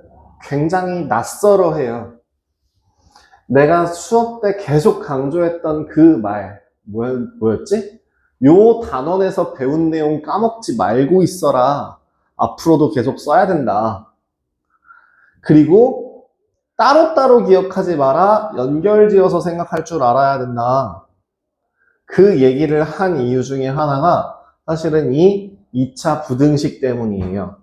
굉장히 낯설어 해요. 내가 수업 때 계속 강조했던 그 말, 뭐였지? 요 단원에서 배운 내용 까먹지 말고 있어라. 앞으로도 계속 써야 된다. 그리고 따로따로 기억하지 마라. 연결지어서 생각할 줄 알아야 된다. 그 얘기를 한 이유 중에 하나가 사실은 이 2차 부등식 때문이에요.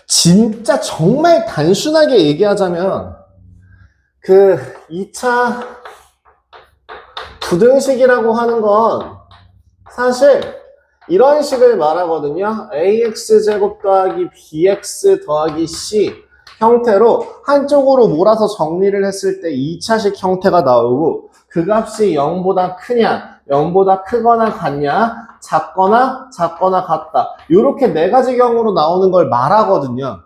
진짜 정말 단순하게 얘기하자면 그 2차 부등식이라고 하는 건 사실 이런 식을 말하거든요. ax제곱 더하기 bx 더하기 c 형태로 한쪽으로 몰아서 정리를 했을 때 2차식 형태가 나오고 그 값이 0보다 크냐, 0보다 크거나 같냐, 작거나 같다. 이렇게 네 가지 경우로 나오는 걸 말하거든요.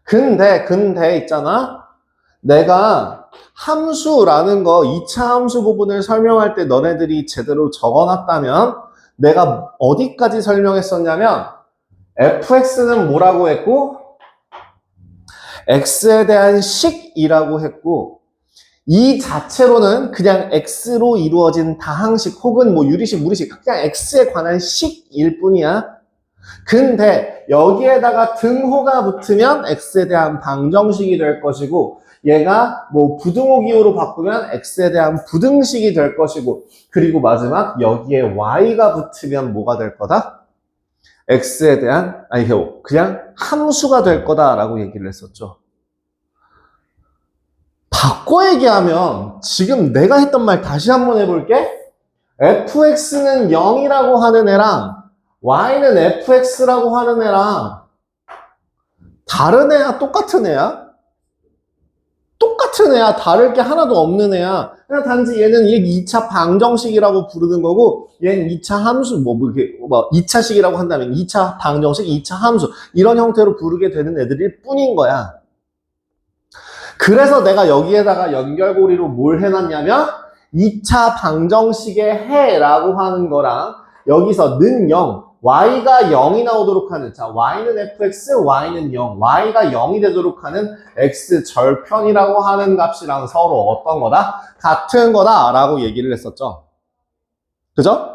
근데 있잖아. 내가 함수라는 거 2차 함수 부분을 설명할 때 너네들이 제대로 적어놨다면 내가 어디까지 설명했었냐면 fx는 뭐라고 했고 x에 대한 식이라고 했고 이 자체로는 그냥 x로 이루어진 다항식 혹은 뭐 유리식, 무리식 그냥 x에 관한 식일 뿐이야. 근데 여기에다가 등호가 붙으면 x에 대한 방정식이 될 것이고 얘가 뭐 부등호 기호로 바꾸면 x에 대한 부등식이 될 것이고 그리고 마지막 여기에 y가 붙으면 뭐가 될 거다? x에 대한 그냥 함수가 될 거다라고 얘기를 했었죠. 바꿔 얘기하면 지금 내가 했던 말 다시 한번 해볼게. fx는 0이라고 하는 애랑 y는 fx라고 하는 애랑 다른 애야? 똑같은 애야? 똑같은 애야. 다를 게 하나도 없는 애야. 그냥 단지 얘는 2차 방정식이라고 부르는 거고 얘는 2차 함수 2차식이라고 한다면 2차 방정식, 2차 함수 이런 형태로 부르게 되는 애들일 뿐인 거야. 그래서 내가 여기에다가 연결고리로 뭘 해놨냐면 2차 방정식의 해라고 하는 거랑 여기서 는 0, y가 0이 나오도록 하는 자 y는 fx, y는 0, y가 0이 되도록 하는 x 절편이라고 하는 값이랑 서로 어떤 거다? 같은 거다 라고 얘기를 했었죠. 그죠?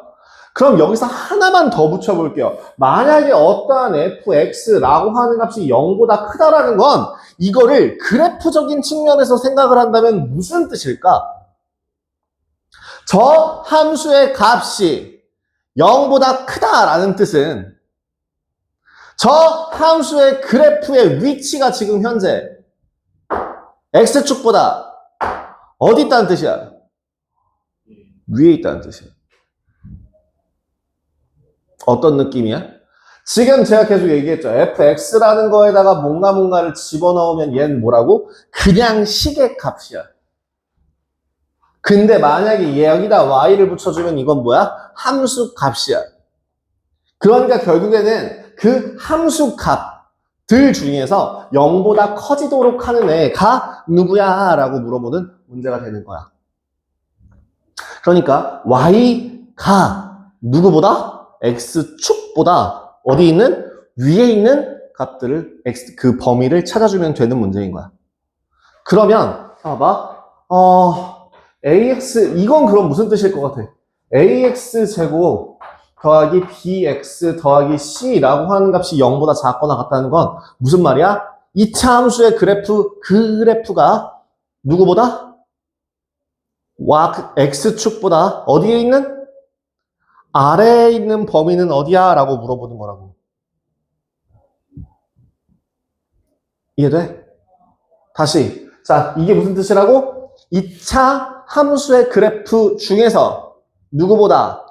그럼 여기서 하나만 더 붙여볼게요. 만약에 어떠한 fx라고 하는 값이 0보다 크다라는 건 이거를 그래프적인 측면에서 생각을 한다면 무슨 뜻일까? 저 함수의 값이 0보다 크다라는 뜻은 저 함수의 그래프의 위치가 지금 현재 x축보다 어디 있다는 뜻이야? 위에 있다는 뜻이야. 어떤 느낌이야? 지금 제가 계속 얘기했죠. fx라는 거에다가 뭔가를 집어넣으면 얘는 뭐라고? 그냥 식의 값이야. 근데 만약에 여기다 y를 붙여주면 이건 뭐야? 함수 값이야. 그러니까 결국에는 그 함수 값들 중에서 0보다 커지도록 하는 애가 누구야? 라고 물어보는 문제가 되는 거야. 그러니까 y가 누구보다 x축보다 어디 있는 위에 있는 값들을 그 범위를 찾아주면 되는 문제인 거야. 그러면 봐봐. ax 이건 그럼 무슨 뜻일 것 같아? ax 제곱 더하기 bx 더하기 c라고 하는 값이 0보다 작거나 같다는 건 무슨 말이야? 2차 함수의 그래프가 누구보다? x축보다 어디에 있는? 아래에 있는 범위는 어디야? 라고 물어보는 거라고. 이해돼? 다시. 자, 이게 무슨 뜻이라고? 2차 함수의 그래프 중에서 누구보다?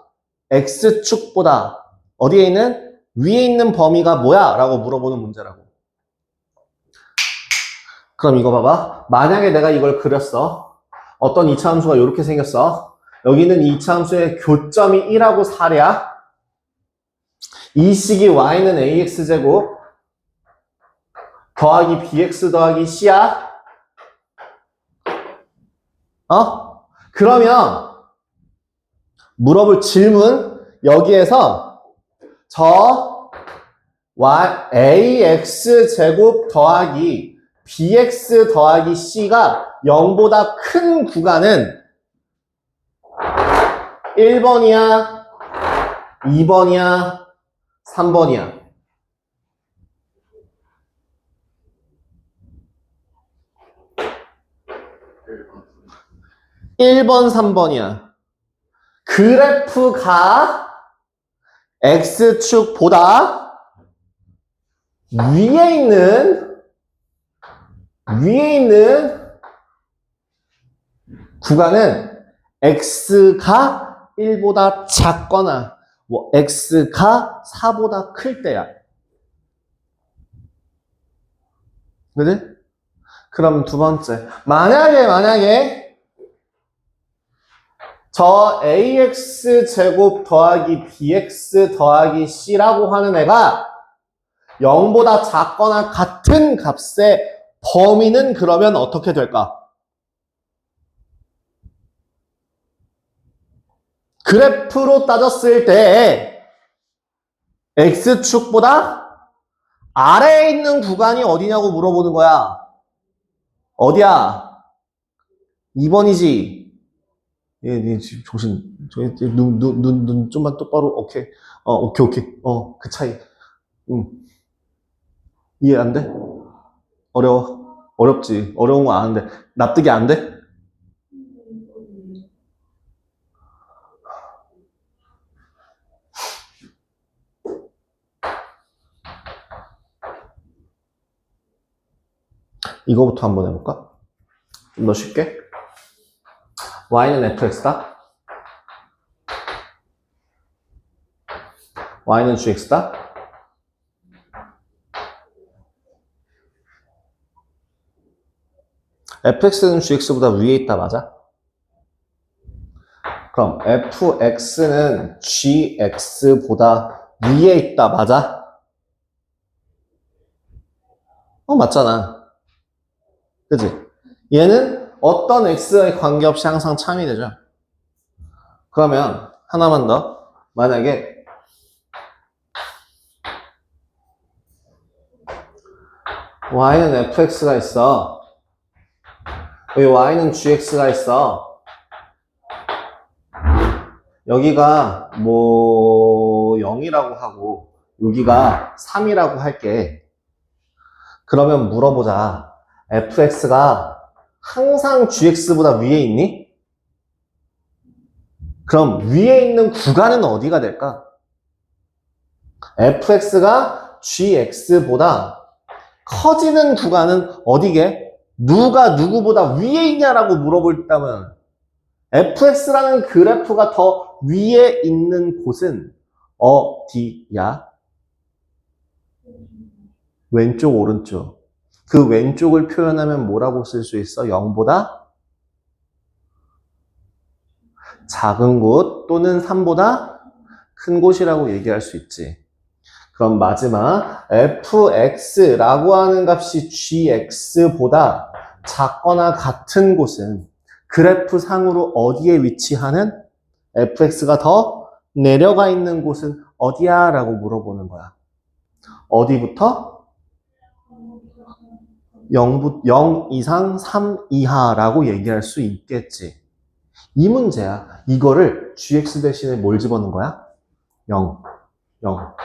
x축보다 어디에 있는? 위에 있는 범위가 뭐야? 라고 물어보는 문제라고. 그럼 이거 봐봐. 만약에 내가 이걸 그렸어. 어떤 2차 함수가 이렇게 생겼어. 여기는 2차 함수의 교점이 1하고 4야. 이 식이 y는 ax제곱 더하기 bx 더하기 c야. 그러면 물어볼 질문 여기에서 저 ax 제곱 더하기 bx 더하기 c가 0보다 큰 구간은 1번이야, 2번이야, 3번이야. 1번, 3번이야. 그래프가 x축보다 위에 있는 구간은 x가 1보다 작거나 x가 4보다 클 때야. 그지? 그럼 두 번째. 만약에 저 ax 제곱 더하기 bx 더하기 c라고 하는 애가 0보다 작거나 같은 값의 범위는 그러면 어떻게 될까? 그래프로 따졌을 때 x축보다 아래에 있는 구간이 어디냐고 물어보는 거야. 어디야? 2번이지. 예, 지금 정신, 눈 좀만 똑바로, 오케이. 오케이. 그 차이. 이해 안 돼? 어렵지. 어려운 거 아는데. 납득이 안 돼? 이거부터 한번 해볼까? 좀 더 쉽게. y는 fx다. y는 gx다. fx는 gx보다 위에 있다, 맞아? 그럼 fx는 gx보다 위에 있다, 맞아? 맞잖아. 그치? 얘는 어떤 x에 관계없이 항상 참이 되죠. 그러면 하나만 더. 만약에 y는 fx가 있어. 여기 y는 gx가 있어. 여기가 0이라고 하고 여기가 3이라고 할게. 그러면 물어보자. fx가 항상 gx보다 위에 있니? 그럼 위에 있는 구간은 어디가 될까? fx가 gx보다 커지는 구간은 어디게? 누가 누구보다 위에 있냐라고 물어볼다면 fx라는 그래프가 더 위에 있는 곳은 어디야? 왼쪽, 오른쪽. 그 왼쪽을 표현하면 뭐라고 쓸 수 있어? 0보다 작은 곳 또는 3보다 큰 곳이라고 얘기할 수 있지. 그럼 마지막 fx라고 하는 값이 gx보다 작거나 같은 곳은 그래프 상으로 어디에 위치하는 fx가 더 내려가 있는 곳은 어디야? 라고 물어보는 거야. 어디부터? 0 이상 3 이하라고 얘기할 수 있겠지. 이 문제야. 이거를 gx 대신에 뭘 집어넣은 거야? 0, 0.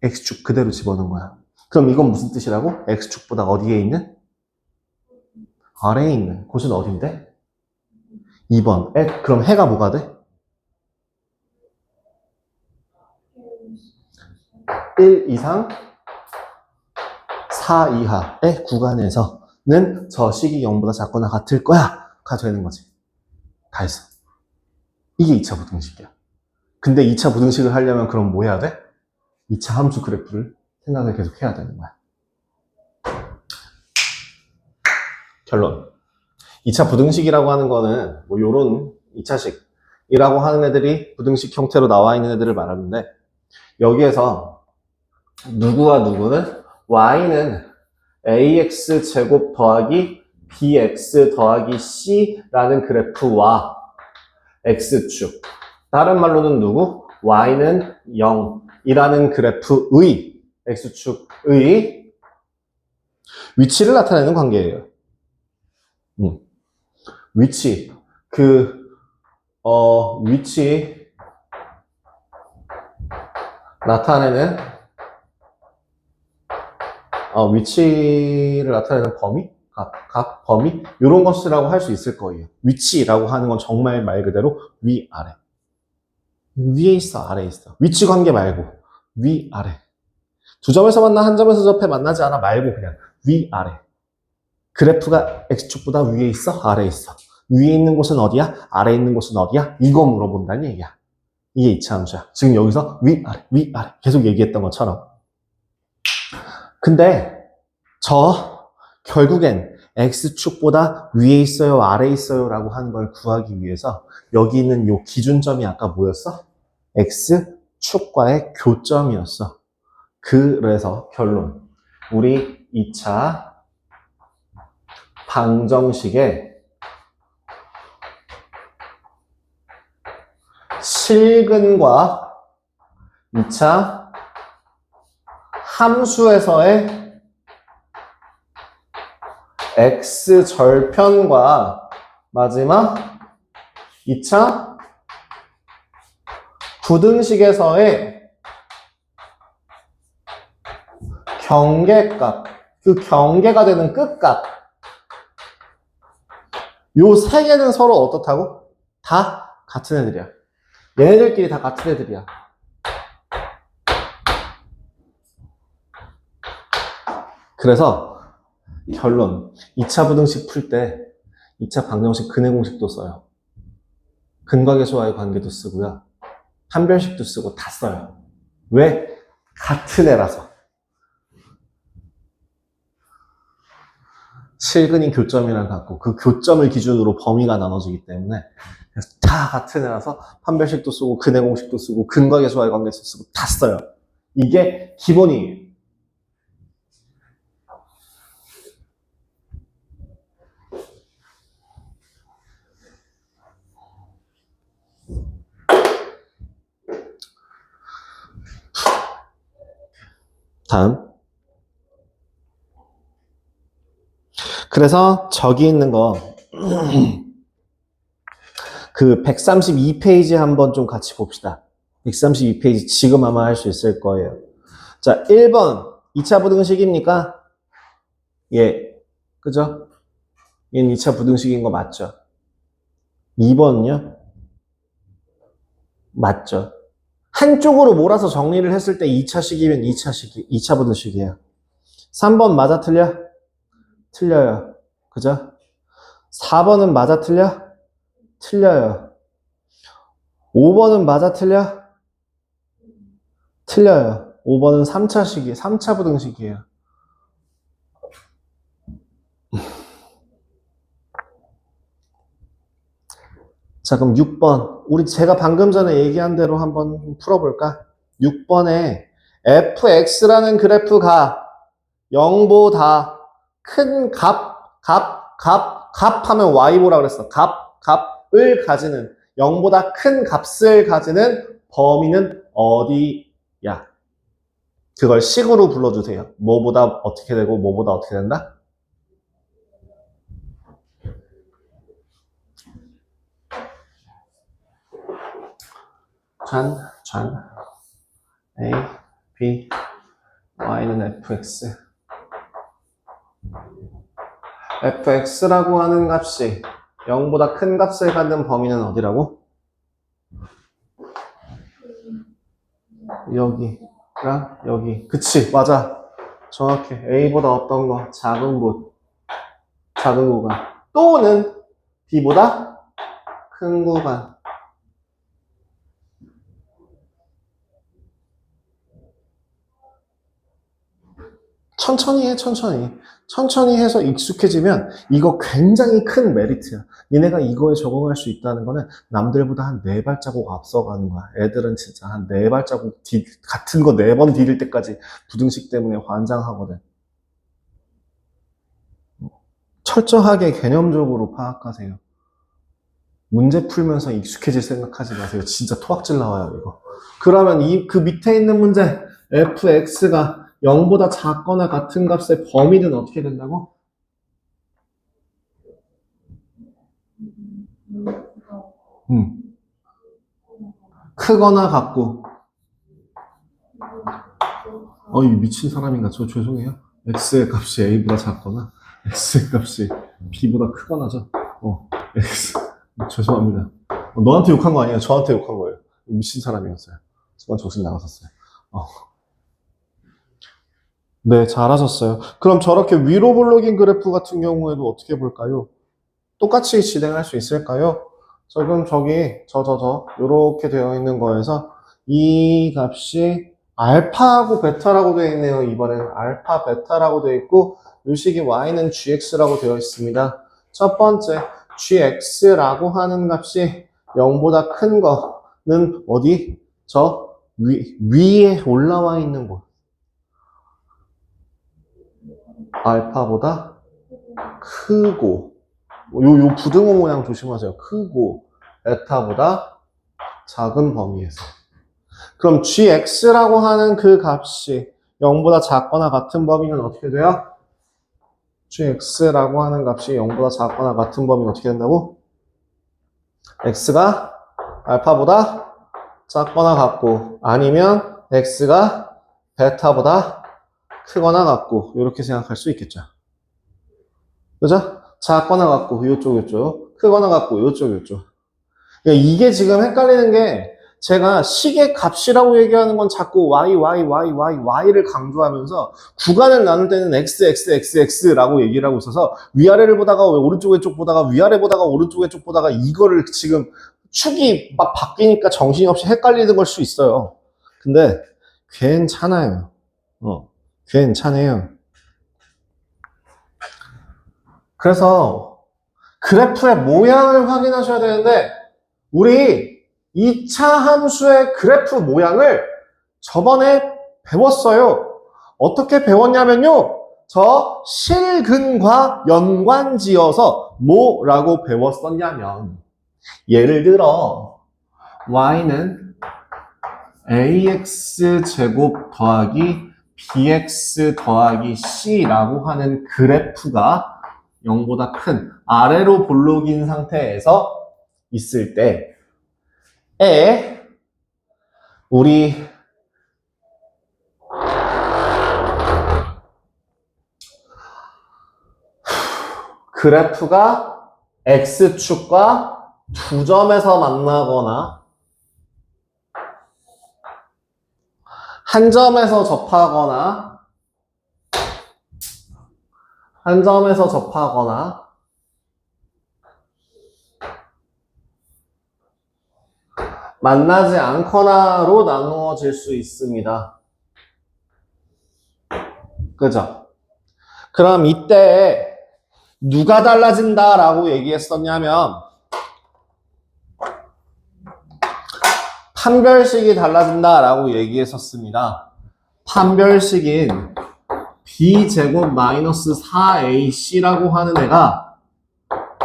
x축 그대로 집어넣은 거야. 그럼 이건 무슨 뜻이라고? x축보다 어디에 있는? 아래에 있는 곳은 어딘데? 2번. 그럼 해가 뭐가 돼? 1 이상 4 이하의 구간에서는 저 식이 0보다 작거나 같을 거야. 가 되는 거지. 다 했어. 이게 2차 부등식이야. 근데 2차 부등식을 하려면 그럼 뭐 해야 돼? 2차 함수 그래프를 생각을 계속 해야 되는 거야. 결론. 2차 부등식이라고 하는 거는 뭐 요런 2차식이라고 하는 애들이 부등식 형태로 나와 있는 애들을 말하는데 여기에서 누구와 누구는 y는 ax 제곱 더하기 bx 더하기 c라는 그래프와 x축 다른 말로는 누구? y는 0이라는 그래프의 x축의 위치를 나타내는 관계예요. 위치 위치 나타내는 위치를 나타내는 범위? 각 범위? 이런 것이라고 할 수 있을 거예요. 위치라고 하는 건 정말 말 그대로 위, 아래. 위에 있어, 아래에 있어. 위치 관계 말고 위, 아래. 두 점에서 만나, 한 점에서 접해 만나지 않아 말고 그냥 위, 아래. 그래프가 x축보다 위에 있어, 아래에 있어. 위에 있는 곳은 어디야? 아래에 있는 곳은 어디야? 이거 물어본다는 얘기야. 이게 2차 함수야. 지금 여기서 위, 아래 계속 얘기했던 것처럼. 근데 결국엔 x축보다 위에 있어요, 아래에 있어요 라고 하는 걸 구하기 위해서 여기 있는 요 기준점이 아까 뭐였어? x축과의 교점이었어. 그래서 결론. 우리 2차 방정식의 실근과 2차 함수에서의 x절편과 마지막 2차 부등식에서의 경계값, 그 경계가 되는 끝값 요 세 개는 서로 어떻다고? 다 같은 애들이야. 얘네들끼리 다 같은 애들이야. 그래서 결론 2차 부등식 풀 때 2차 방정식 근해 공식도 써요. 근과계수와의 관계도 쓰고요. 판별식도 쓰고 다 써요. 왜? 같은 애라서. 실근이 교점이랑 같고 그 교점을 기준으로 범위가 나눠지기 때문에 다 같은 애라서 판별식도 쓰고 근해 공식도 쓰고 근과계수와의 관계도 쓰고 다 써요. 이게 기본이에요. 다음. 그래서 저기 있는 거 그 132페이지 한번 좀 같이 봅시다. 132페이지 지금 아마 할 수 있을 거예요. 자, 1번 2차 부등식입니까? 예. 그죠? 얘는 2차 부등식인 거 맞죠? 2번은요? 맞죠? 한쪽으로 몰아서 정리를 했을 때 2차식이면 2차 부등식이에요. 3번 맞아 틀려? 틀려요. 그죠? 4번은 맞아 틀려? 틀려요. 5번은 맞아 틀려? 틀려요. 5번은 3차식이에요. 3차 부등식이에요. 자, 그럼 6번. 우리 제가 방금 전에 얘기한 대로 한번 풀어볼까? 6번에 fx라는 그래프가 0보다 큰 값하면 y 보라 그랬어. 값을 가지는 0보다 큰 값을 가지는 범위는 어디야? 그걸 식으로 불러주세요. 뭐보다 어떻게 되고 뭐보다 어떻게 된다? 전 A, B, Y는 fx fx라고 하는 값이 0보다 큰 값을 갖는 범위는 어디라고? 여기랑 여기. 그치, 맞아. 정확해. A보다 어떤 거? 작은 구간. 또는 B보다 큰 구간. 천천히 해, 천천히 해서 익숙해지면 이거 굉장히 큰 메리트야. 니네가 이거에 적응할 수 있다는 거는 남들보다 한 4발자국 앞서가는 거야. 애들은 진짜 한 4발자국 같은 거 4번 디딜 때까지 부등식 때문에 환장하거든. 철저하게 개념적으로 파악하세요. 문제 풀면서 익숙해질 생각하지 마세요. 진짜 토악질 나와요, 이거. 그러면 그 밑에 있는 문제 fx가 0보다 작거나 같은 값의 범위는 어떻게 된다고? 크거나 같고. 이 미친 사람인가? 저 죄송해요. x의 값이 a보다 작거나 x의 값이 b보다 크거나죠. x. 죄송합니다. 너한테 욕한 거 아니에요. 저한테 욕한 거예요. 미친 사람이었어요. 순간 정신 나갔었어요. 네, 잘하셨어요. 그럼 저렇게 위로 블록인 그래프 같은 경우에도 어떻게 볼까요? 똑같이 진행할 수 있을까요? 지금 저기 요렇게 되어 있는 거에서 이 값이 알파하고 베타라고 되어 있네요. 이번에는 알파, 베타라고 되어 있고 요 식이 y는 gx라고 되어 있습니다. 첫 번째 gx라고 하는 값이 0보다 큰 거는 어디? 저 위에 올라와 있는 곳. 알파보다 크고 요 부등호 모양 조심하세요. 크고 베타보다 작은 범위에서. 그럼 gx라고 하는 그 값이 0보다 작거나 같은 범위는 어떻게 돼요? gx라고 하는 값이 0보다 작거나 같은 범위는 어떻게 된다고? x가 알파보다 작거나 같고 아니면 x가 베타보다 크거나 같고 이렇게 생각할 수 있겠죠. 그죠? 작거나 같고 요쪽 크거나 같고 요쪽 그러니까 이게 지금 헷갈리는 게 제가 식의 값이라고 얘기하는 건 자꾸 y를 강조하면서 구간을 나눌 때는 x라고 얘기를 하고 있어서 위아래를 보다가 오른쪽 왼쪽 보다가 위아래 보다가 오른쪽 왼쪽 보다가 이거를 지금 축이 막 바뀌니까 정신없이 헷갈리는 걸 수 있어요. 근데 괜찮아요. 괜찮아요. 그래서 그래프의 모양을 확인하셔야 되는데 우리 2차 함수의 그래프 모양을 저번에 배웠어요. 어떻게 배웠냐면요. 저 실근과 연관지어서 뭐라고 배웠었냐면 예를 들어 y는 ax제곱 더하기 bx 더하기 c라고 하는 그래프가 0보다 큰 아래로 볼록인 상태에서 있을 때에 우리 그래프가 x축과 두 점에서 만나거나 한 점에서 접하거나 만나지 않거나로 나누어질 수 있습니다. 그죠? 그럼 이때 누가 달라진다라고 얘기했었냐면 판별식이 달라진다라고 얘기했었습니다. 판별식인 b제곱 마이너스 4ac라고 하는 애가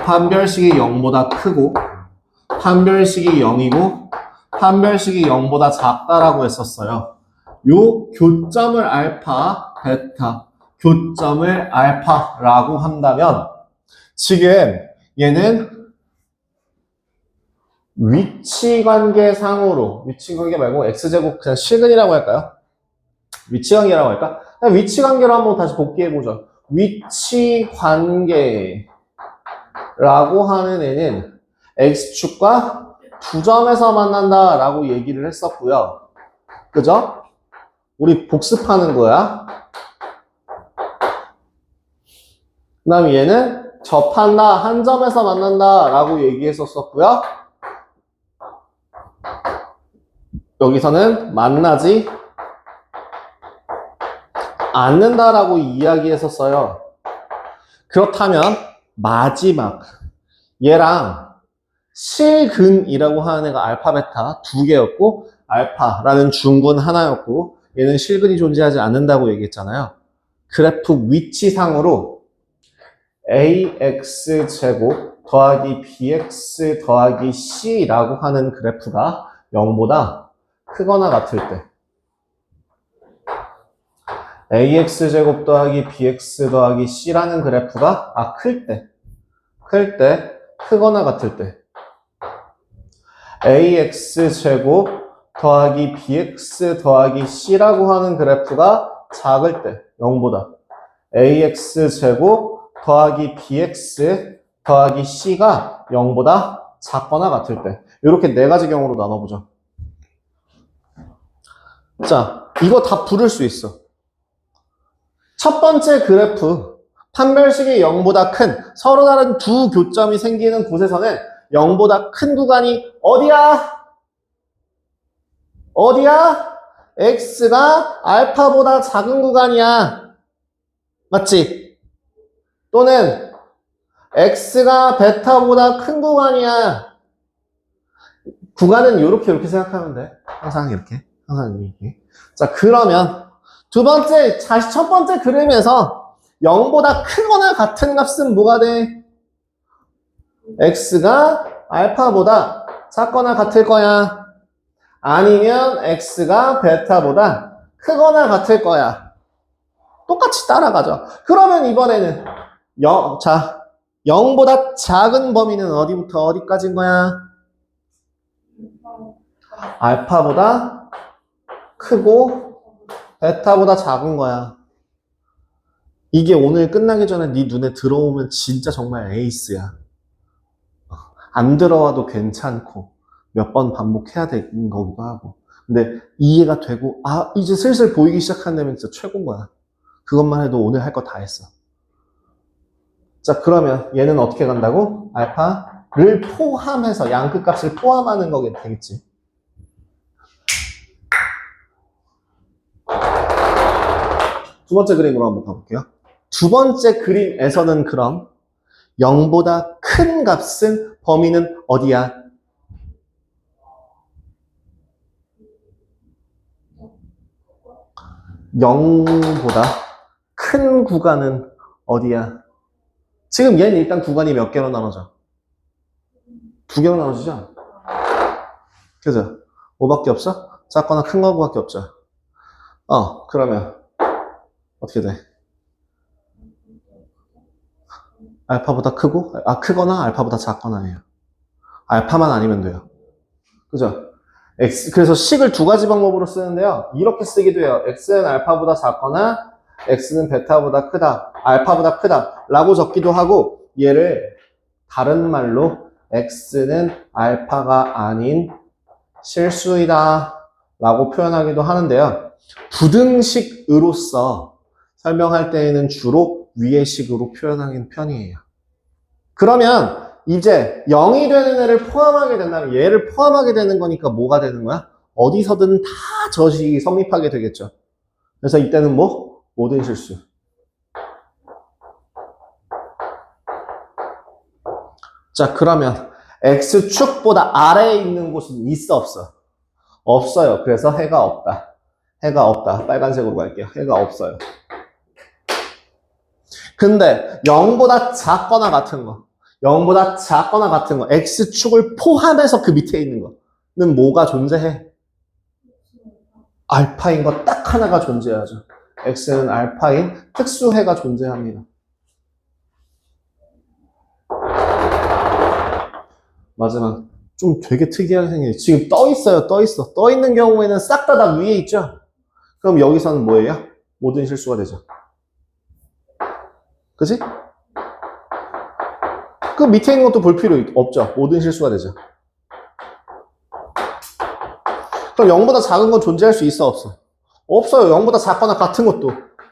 판별식이 0보다 크고 판별식이 0이고 판별식이 0보다 작다라고 했었어요. 요 교점을 알파, 베타, 교점을 알파라고 한다면 지금 얘는 위치관계상으로 위치관계 말고 x제곱 그냥 실근이라고 할까요? 위치관계라고 할까? 그냥 위치관계로 한번 다시 복귀해보죠. 위치관계라고 하는 애는 x축과 두 점에서 만난다라고 얘기를 했었고요. 그죠? 우리 복습하는 거야. 그 다음에 얘는 접한다, 한 점에서 만난다라고 얘기했었고요. 여기서는 만나지 않는다라고 이야기했었어요. 그렇다면 마지막 얘랑 실근이라고 하는 애가 알파, 베타 두 개였고 알파라는 중근 하나였고 얘는 실근이 존재하지 않는다고 얘기했잖아요. 그래프 위치상으로 ax제곱 더하기 bx 더하기 c라고 하는 그래프가 0보다 크거나 같을 때 ax제곱 더하기 bx 더하기 c라는 그래프가 클 때 크거나 같을 때 ax제곱 더하기 bx 더하기 c라고 하는 그래프가 작을 때 0보다 ax제곱 더하기 bx 더하기 c가 0보다 작거나 같을 때 이렇게 네 가지 경우로 나눠보죠. 자, 이거 다 부를 수 있어. 첫 번째 그래프 판별식이 0보다 큰 서로 다른 두 교점이 생기는 곳에서는 0보다 큰 구간이 어디야? 어디야? x가 알파보다 작은 구간이야. 맞지? 또는 x가 베타보다 큰 구간이야. 구간은 이렇게 생각하면 돼. 항상 이렇게. 자, 그러면 첫 번째 그림에서 0보다 크거나 같은 값은 뭐가 돼? x가 알파보다 작거나 같을 거야. 아니면 x가 베타보다 크거나 같을 거야. 똑같이 따라가죠. 그러면 이번에는 0보다 작은 범위는 어디부터 어디까지인 거야? 알파보다 크고 베타보다 작은 거야. 이게 오늘 끝나기 전에 네 눈에 들어오면 진짜 정말 에이스야. 안 들어와도 괜찮고 몇 번 반복해야 되는 거기도 하고. 근데 이해가 되고 이제 슬슬 보이기 시작한다면 진짜 최고인 거야. 그것만 해도 오늘 할 거 다 했어. 자, 그러면 얘는 어떻게 간다고? 알파를 포함해서 양끝 값을 포함하는 거게 되겠지. 두 번째 그림으로 한번 가볼게요. 두 번째 그림에서는 그럼 0보다 큰 값은 범위는 어디야? (0보다) 큰 구간은 어디야? 지금 얘는 일단 구간이 몇 개로 나눠져? 두 개로 나눠지죠? 그죠? 5밖에 없어? 작거나 큰 거밖에 없죠? 그러면 어떻게 돼? 알파보다 크고, 크거나 알파보다 작거나 해요. 알파만 아니면 돼요. 그죠? 그래서 식을 두 가지 방법으로 쓰는데요. 이렇게 쓰기도 해요. x는 알파보다 작거나 x는 베타보다 크다, 알파보다 크다 라고 적기도 하고 얘를 다른 말로 x는 알파가 아닌 실수이다 라고 표현하기도 하는데요. 부등식으로서 설명할 때에는 주로 위의 식으로 표현하는 편이에요. 그러면 이제 0이 되는 애를 포함하게 된다면 얘를 포함하게 되는 거니까 뭐가 되는 거야? 어디서든 다 저식이 성립하게 되겠죠. 그래서 이때는 뭐? 모든 실수. 자, 그러면 x축보다 아래에 있는 곳은 있어, 없어? 없어요. 그래서 해가 없다. 해가 없다. 빨간색으로 갈게요. 해가 없어요. 근데 0보다 작거나 같은 거. 0보다 작거나 같은 거, x축을 포함해서 그 밑에 있는 거는 뭐가 존재해? 알파인 거 딱 하나가 존재하죠. x는 알파인 특수해가 존재합니다. 마지막 좀 되게 특이하게 생겨요. 지금 떠 있어요. 떠 있어. 떠 있는 경우에는 싹 다 위에 있죠. 그럼 여기서는 뭐예요? 모든 실수가 되죠. 그치? 그 밑에 있는 것도 볼 필요 없죠. 모든 실수가 되죠. 그럼 0보다 작은 건 존재할 수 있어? 없어? 없어요. 0보다 작거나 같은 것도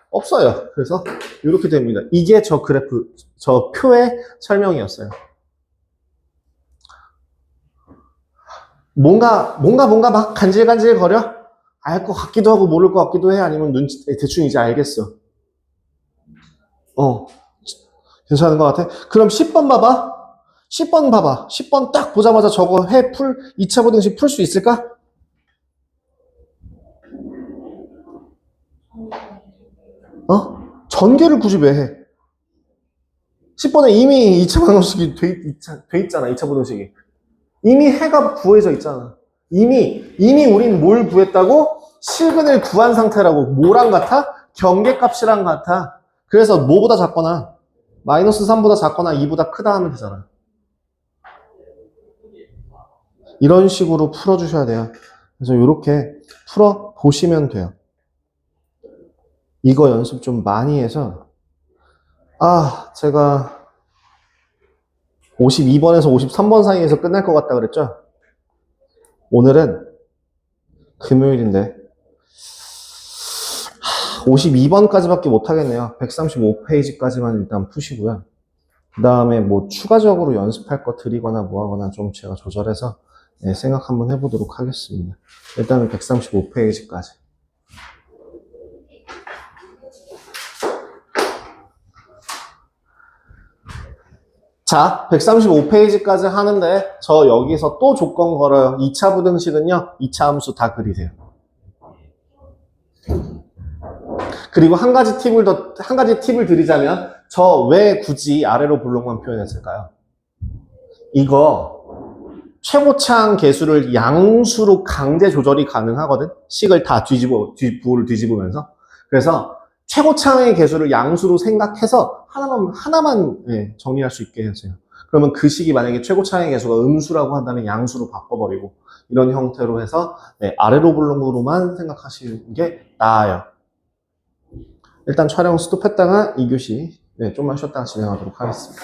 없어요. 그래서 이렇게 됩니다. 이게 저 그래프, 저 표의 설명이었어요. 뭔가 막 간질간질 거려? 알 것 같기도 하고 모를 것 같기도 해? 아니면 대충 이제 알겠어? 괜찮은 것 같아? 그럼 10번 봐봐. 10번 봐봐. 10번 딱 보자마자 저거 2차 부등식 풀 수 있을까? 전개를 굳이 왜 해? 10번에 이미 2차 부등식이 돼 있잖아. 2차 부등식이. 이미 해가 구해져 있잖아. 이미 우린 뭘 구했다고? 실근을 구한 상태라고. 뭐랑 같아? 경계값이랑 같아. 그래서 뭐보다 작거나 마이너스 3보다 작거나 2보다 크다 하면 되잖아. 이런 식으로 풀어주셔야 돼요. 그래서 이렇게 풀어보시면 돼요. 이거 연습 좀 많이 해서 제가 52번에서 53번 사이에서 끝날 것 같다 그랬죠? 오늘은 금요일인데 52번까지밖에 못하겠네요. 135페이지까지만 일단 푸시고요. 그 다음에 뭐 추가적으로 연습할 거 드리거나 뭐 하거나 좀 제가 조절해서 생각 한번 해보도록 하겠습니다. 일단은 135페이지까지. 자, 135페이지까지 하는데 저 여기서 또 조건 걸어요. 2차 부등식은요. 2차 함수 다 그리세요. 그리고 한 가지 팁을 드리자면 저 왜 굳이 아래로 볼록만 표현했을까요? 이거 최고차항 계수를 양수로 강제 조절이 가능하거든. 식을 다 부호를 뒤집으면서. 그래서 최고차항의 계수를 양수로 생각해서 하나만 정리할 수 있게 해주세요. 그러면 그 식이 만약에 최고차항의 계수가 음수라고 한다면 양수로 바꿔버리고 이런 형태로 해서 아래로 볼록으로만 생각하시는 게 나아요. 일단 촬영 스톱했다가 2교시 좀만 쉬었다가 진행하도록 하겠습니다.